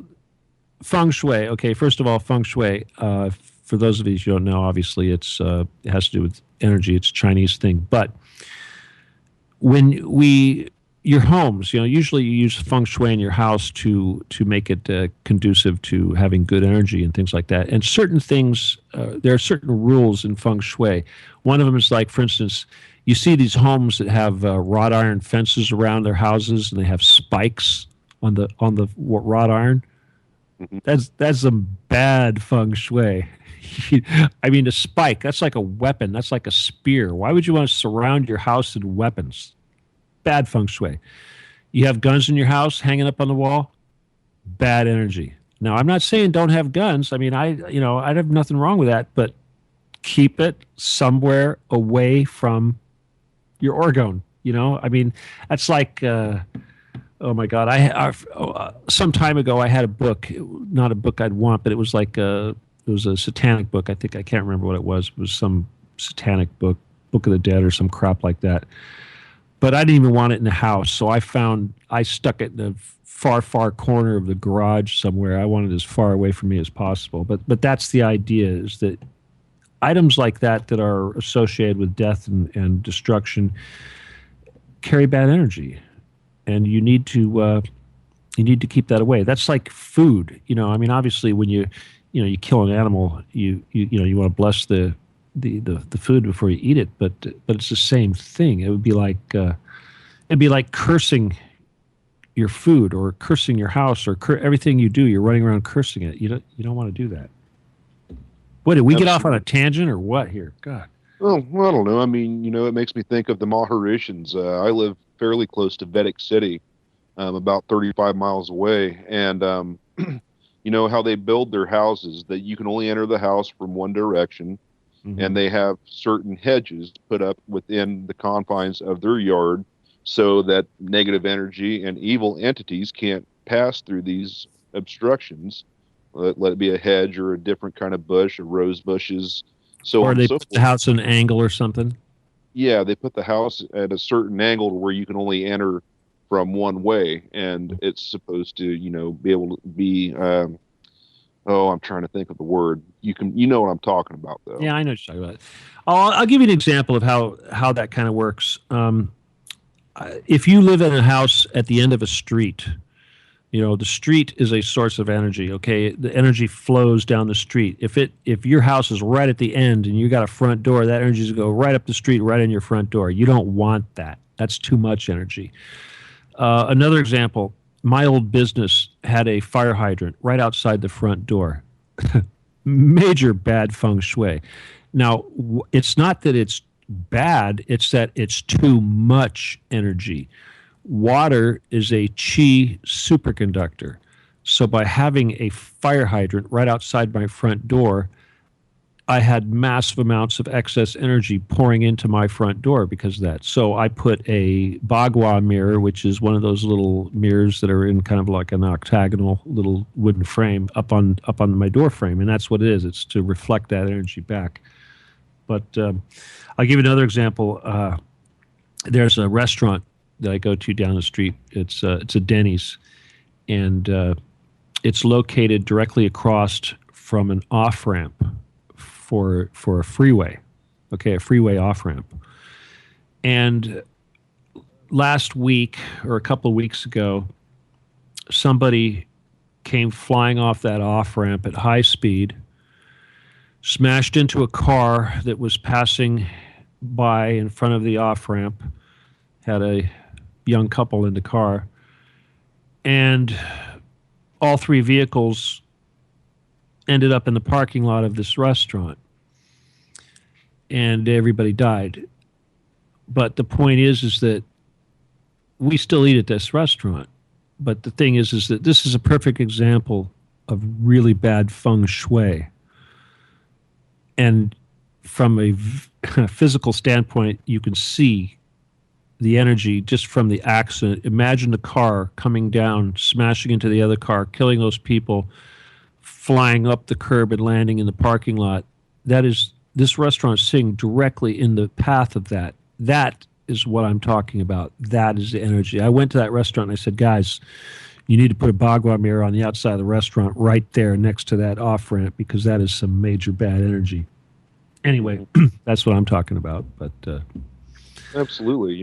Feng shui. Okay, first of all, feng shui. For those of you who don't know, obviously it has to do with energy. It's a Chinese thing, but when your homes, usually you use feng shui in your house to make it conducive to having good energy and things like that. And certain things, there are certain rules in feng shui. One of them is like, for instance, you see these homes that have wrought iron fences around their houses, and they have spikes on the wrought iron. That's some bad feng shui. I mean, a spike, that's like a weapon. That's like a spear. Why would you want to surround your house with weapons? Bad feng shui. You have guns in your house hanging up on the wall? Bad energy. Now, I'm not saying don't have guns. I mean, I'd have nothing wrong with that, but keep it somewhere away from your orgone. I mean, that's like... oh my God! Some time ago I had a book, not a book I'd want, but it was like it was a satanic book. I can't remember what it was. It was some satanic book, Book of the Dead or some crap like that. But I didn't even want it in the house, so I stuck it in the far corner of the garage somewhere. I wanted it as far away from me as possible. But that's the idea: is that items like that are associated with death and destruction carry bad energy. And you need to keep that away. That's like food. I mean, obviously, when you kill an animal, you want to bless the food before you eat it. But it's the same thing. It would be like cursing your food or cursing your house or everything you do. You're running around cursing it. You don't want to do that. What, did we get off on a tangent or what here? God. Well, I don't know. I mean, it makes me think of the Maharishans. I live fairly close to Vedic City, about 35 miles away. And, how they build their houses, that you can only enter the house from one direction. Mm-hmm. And they have certain hedges put up within the confines of their yard so that negative energy and evil entities can't pass through these obstructions. Let it be a hedge or a different kind of bush or rose bushes. Or they put the house at an angle or something. Yeah, they put the house at a certain angle to where you can only enter from one way, and it's supposed to, be able to be. I'm trying to think of the word. You know what I'm talking about, though. Yeah, I know what you're talking about. I'll give you an example of how that kind of works. If you live in a house at the end of a street, the street is a source of energy. Okay, the energy flows down the street. If your house is right at the end and you got a front door, that energy is going to go right up the street, right in your front door. You don't want that. That's too much energy. Another example: my old business had a fire hydrant right outside the front door. Major bad feng shui. Now, it's not that it's bad; it's that it's too much energy. Water is a chi superconductor. So by having a fire hydrant right outside my front door, I had massive amounts of excess energy pouring into my front door because of that. So I put a bagua mirror, which is one of those little mirrors that are in kind of like an octagonal little wooden frame up on my door frame. And that's what it is. It's to reflect that energy back. But I'll give you another example. There's a restaurant that I go to down the street. It's a Denny's, and it's located directly across from an off-ramp for a freeway. Okay, a freeway off-ramp. And last week or a couple of weeks ago, somebody came flying off that off-ramp at high speed, smashed into a car that was passing by in front of the off-ramp, had a young couple in the car, And all three vehicles ended up in the parking lot of this restaurant. And everybody died. But the point is that we still eat at this restaurant. But the thing is that this is a perfect example of really bad feng shui. And from a physical standpoint, you can see the energy just from the accident. Imagine the car coming down, smashing into the other car, killing those people, flying up the curb and landing in the parking lot. This restaurant is sitting directly in the path of that. That is what I'm talking about. That is the energy. I went to that restaurant and I said, guys, you need to put a Bhagwan mirror on the outside of the restaurant right there next to that off-ramp because that is some major bad energy. Anyway, that's what I'm talking about. But Absolutely.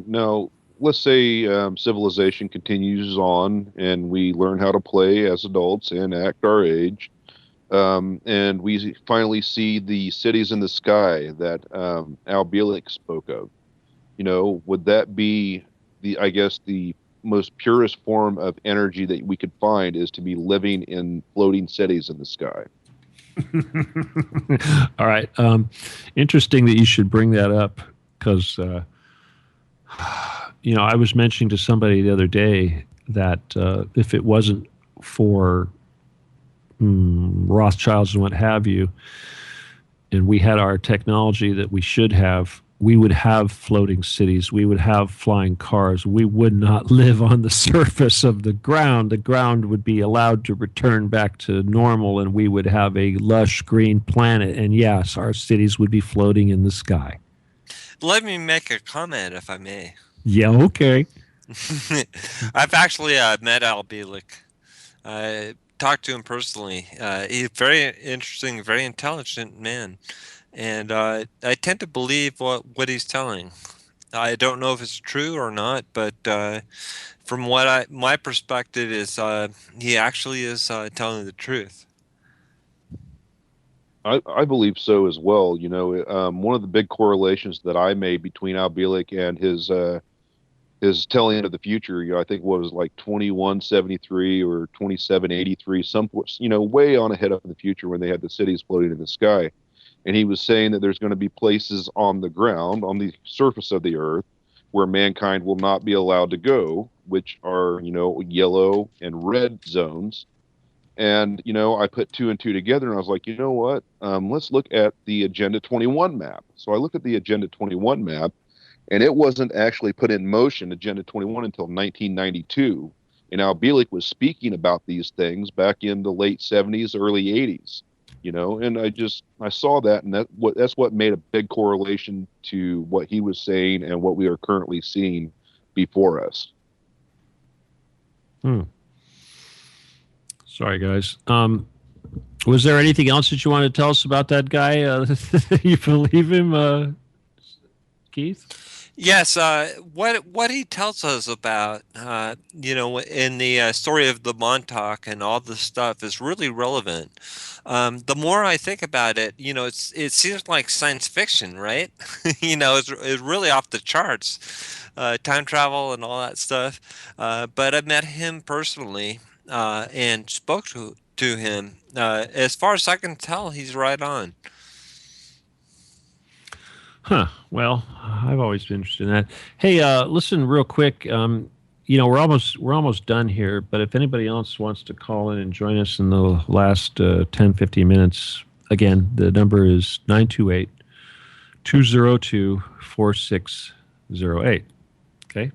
Now, let's say civilization continues on and we learn how to play as adults and act our age. And we finally see the cities in the sky that Al Bielek spoke of. Would that be the most purest form of energy that we could find is to be living in floating cities in the sky? All right. Interesting that you should bring that up because, I was mentioning to somebody the other day that if it wasn't for Rothschilds and what have you, and we had our technology that we should have, we would have floating cities. We would have flying cars. We would not live on the surface of the ground. The ground would be allowed to return back to normal, and we would have a lush green planet. And yes, our cities would be floating in the sky. Let me make a comment, if I may. Yeah, okay. I've actually met Al Bielek. I talked to him personally. He's very interesting, very intelligent man. And I tend to believe what he's telling. I don't know if it's true or not, but from my perspective is he actually is telling the truth. I believe so as well. One of the big correlations that I made between Al Bielek and his telling of the future, I think what was like 2173 or 2783, way on ahead up in the future when they had the cities floating in the sky. And he was saying that there's going to be places on the ground, on the surface of the earth, where mankind will not be allowed to go, which are, yellow and red zones. And, I put two and two together and I was like, you know what? Let's look at the Agenda 21 map. So I looked at the Agenda 21 map, and it wasn't actually put in motion, Agenda 21, until 1992. And Al Bielek was speaking about these things back in the late 70s, early 80s. And I saw that, and that's what made a big correlation to what he was saying and what we are currently seeing before us. Sorry, guys. Was there anything else that you wanted to tell us about that guy? You believe him, Keith? Yes, what he tells us about, in the story of the Montauk and all this stuff is really relevant. The more I think about it, it seems like science fiction, right? It's really off the charts, time travel and all that stuff. But I met him personally and spoke to him. As far as I can tell, he's right on. Huh. Well, I've always been interested in that. Hey, listen, real quick. We're almost done here. But if anybody else wants to call in and join us in the last 10, 15 minutes, again, the number is 928-202-4608. Okay,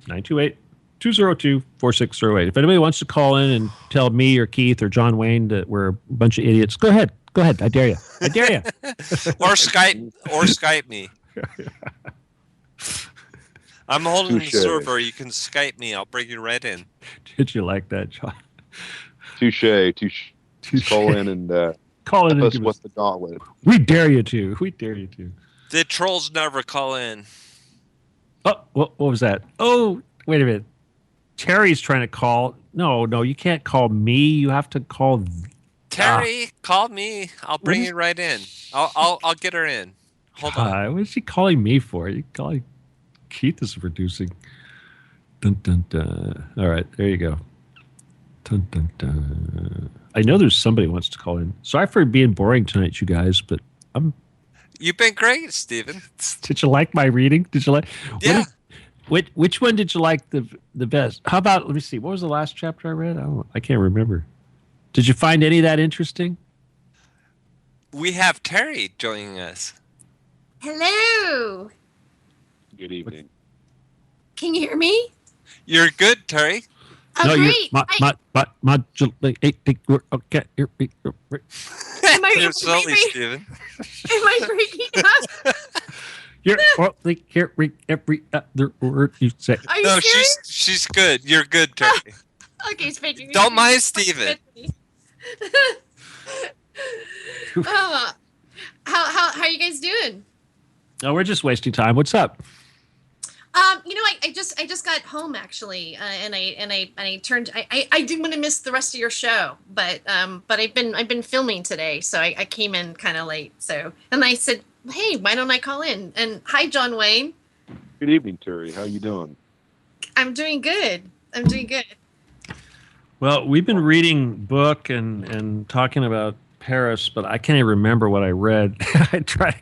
928-202-4608. If anybody wants to call in and tell me or Keith or John Wayne that we're a bunch of idiots, go ahead. Go ahead. I dare you. I dare you. Or Skype me. I'm holding the server. You can Skype me. I'll bring you right in. Did you like that, John? Touche. Call in and call in and give us the gauntlet. We dare you to. We dare you to. The trolls never call in. Oh, what was that? Oh, wait a minute. Terry's trying to call. No, you can't call me. You have to call Terry. Call me. I'll bring you right in. I'll get her in. Hold on. What is he calling me for? You calling Keith is producing. Dun, dun, dun. All right, there you go. Dun, dun, dun. I know there's somebody who wants to call in. Sorry for being boring tonight, you guys, but You've been great, Stephen. did you like my reading? Did you like? Yeah. Which one did you like the best? How about, let me see, what was the last chapter I read? I can't remember. Did you find any of that interesting? We have Terry joining us. Hello. Good evening. Can you hear me? You're good, Terry. Oh, great. Okay. Am I You're silly, Stephen. Am I breaking up? You're hearing every other word you say. Are you No, serious? she's good. You're good, Terry. Okay, it's making me Don't mind Stephen. How are you guys doing? Oh, we're just wasting time. What's up? I just got home actually, and I turned. I didn't want to miss the rest of your show, but I've been filming today, so I came in kind of late. So and I said, hey, why don't I call in? And hi, John Wayne. Good evening, Terry. How you doing? I'm doing good. I'm doing good. Well, we've been reading book and talking about Paris, but I can't even remember what I read. I try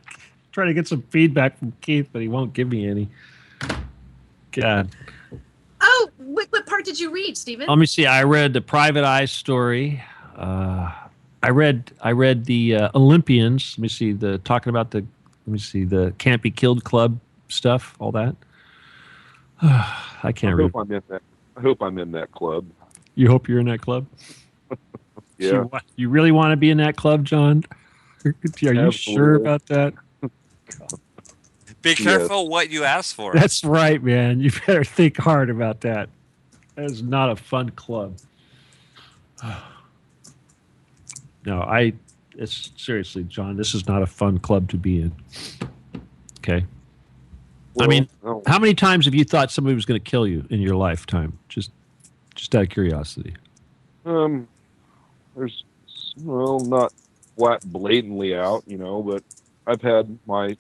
to get some feedback from Keith, but he won't give me any. God. Oh, what part did you read, Stephen? Let me see. I read the Private Eye story. I read the Olympians. Let me see. Let me see, the Can't Be Killed Club stuff. All that. I can't read. I hope I'm in that club. You hope you're in that club? Yeah. You really want to be in that club, John? Are you Absolutely. sure about that? Be careful what you ask for. That's right, man. You better think hard about that. That is not a fun club. No, it's seriously, John, this is not a fun club to be in. Okay. Well, I mean, no. how many times have you thought somebody was going to kill you in your lifetime? Just out of curiosity. There's, not flat blatantly out, but I've had my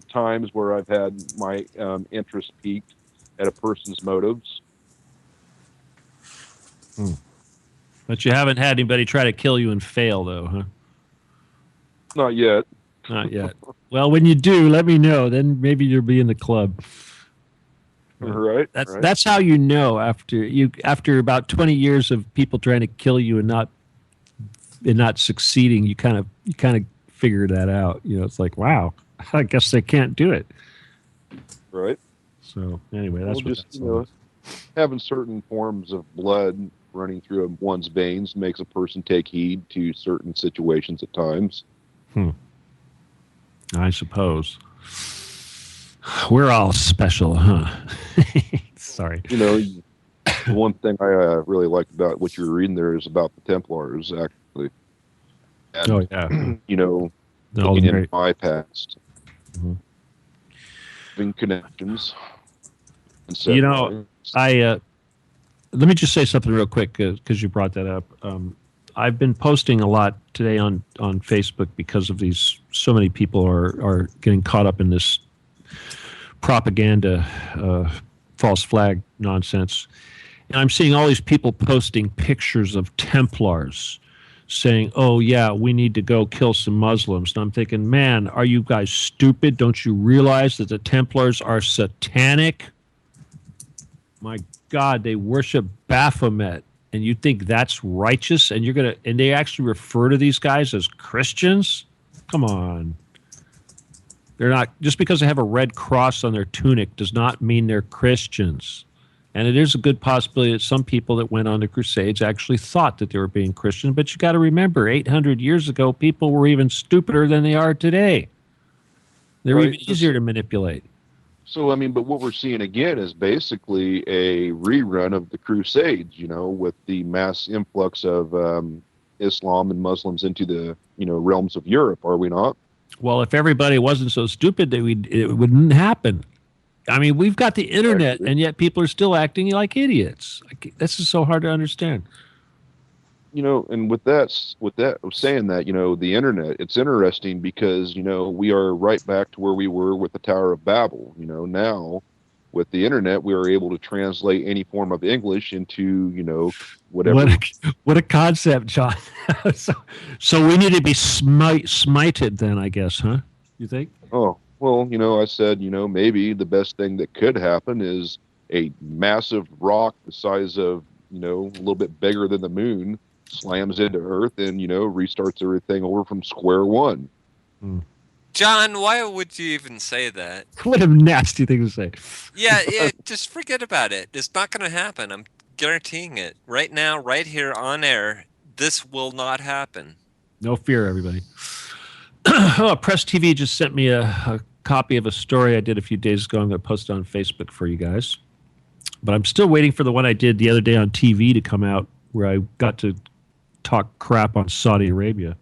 times where I've had my interest piqued at a person's motives. But you haven't had anybody try to kill you and fail, though, huh? Not yet. Not yet. Well, when you do, let me know. Then maybe you'll be in the club. Right. That's how you know after about 20 years of people trying to kill you and not succeeding, you kind of figure that out. It's like, wow, I guess they can't do it. Right. So anyway, that's what that's having certain forms of blood running through one's veins makes a person take heed to certain situations at times. I suppose. We're all special, huh? Sorry. The one thing I really liked about what you were reading there is about the Templars, actually. And, oh, yeah. Looking in my past, having connections. And let me just say something real quick because you brought that up. I've been posting a lot today on Facebook because of so many people are getting caught up in this propaganda, false flag nonsense. And I'm seeing all these people posting pictures of Templars saying, oh, yeah, we need to go kill some Muslims. And I'm thinking, man, are you guys stupid? Don't you realize that the Templars are satanic? My God, they worship Baphomet. And you think that's righteous? And they actually refer to these guys as Christians? Come on. They're not, just because they have a red cross on their tunic does not mean they're Christians. And it is a good possibility that some people that went on the Crusades actually thought that they were being Christian. But you got to remember, 800 years ago, people were even stupider than they are today. They're even easier to manipulate. So, but what we're seeing again is basically a rerun of the Crusades, with the mass influx of Islam and Muslims into the, realms of Europe, are we not? Well, if everybody wasn't so stupid, it wouldn't happen. We've got the internet, and yet people are still acting like idiots. This is so hard to understand. And with saying that, the internet, it's interesting because, we are right back to where we were with the Tower of Babel. Now with the internet, we are able to translate any form of English into, whatever. What a concept, John. so we need to be smited then, I guess, huh? You think? Oh, well, I said, maybe the best thing that could happen is a massive rock the size of, a little bit bigger than the moon slams into Earth and, restarts everything over from square one. John, why would you even say that? What a nasty thing to say. Yeah, just forget about it. It's not going to happen. I'm guaranteeing it. Right now, right here on air, this will not happen. No fear, everybody. Press TV just sent me a copy of a story I did a few days ago. I'm going to post it on Facebook for you guys. But I'm still waiting for the one I did the other day on TV to come out where I got to talk crap on Saudi Arabia.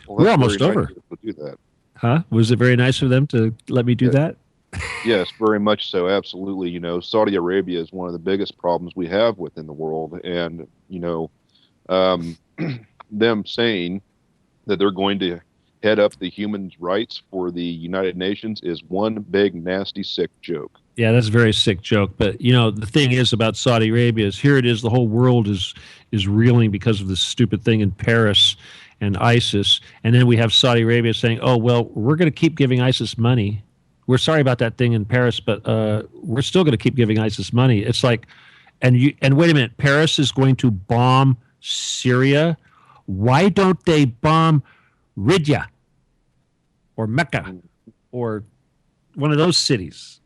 We're almost over. Nice to do that. Huh? Was it very nice of them to let me do that? Yes, very much so. Absolutely. Saudi Arabia is one of the biggest problems we have within the world. And, them saying that they're going to head up the human rights for the United Nations is one big, nasty, sick joke. Yeah, that's a very sick joke. But, the thing is about Saudi Arabia is here it is. The whole world is reeling because of this stupid thing in Paris and ISIS. And then we have Saudi Arabia saying, oh, well, we're going to keep giving ISIS money. We're sorry about that thing in Paris, but we're still going to keep giving ISIS money. It's like, and wait a minute, Paris is going to bomb Syria. Why don't they bomb Riyadh or Mecca or one of those cities,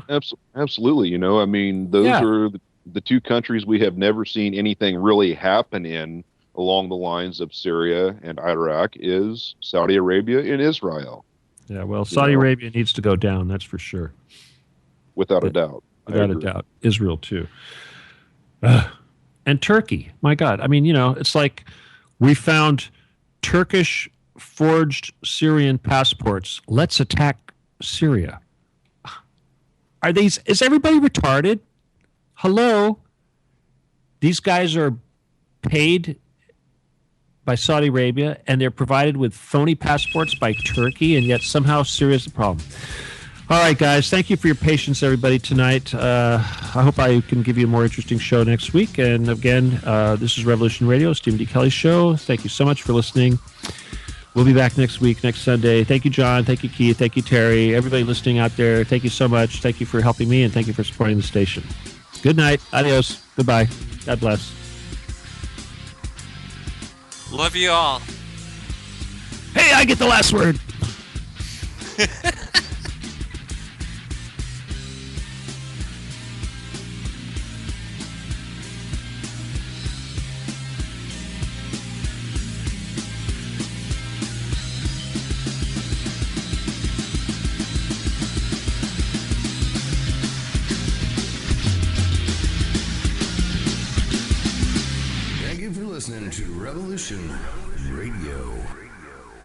Absolutely. I mean, those are the two countries we have never seen anything really happen in along the lines of Syria and Iraq is Saudi Arabia and Israel. Yeah, well, Saudi Arabia needs to go down, that's for sure. Without a doubt. Without a doubt. Israel, too. And Turkey. My God. I mean, it's like we found Turkish forged Syrian passports. Let's attack Syria. Is everybody retarded? Hello? These guys are paid by Saudi Arabia, and they're provided with phony passports by Turkey, and yet somehow Syria is the problem. All right, guys, thank you for your patience, everybody, tonight. I hope I can give you a more interesting show next week. And again, this is Revolution Radio, Stephen D. Kelley Show. Thank you so much for listening. We'll be back next week, next Sunday. Thank you, John. Thank you, Keith. Thank you, Terry. Everybody listening out there, thank you so much. Thank you for helping me, and thank you for supporting the station. Good night. Adios. Goodbye. God bless. Love you all. Hey, I get the last word. Listening to Revolution Radio.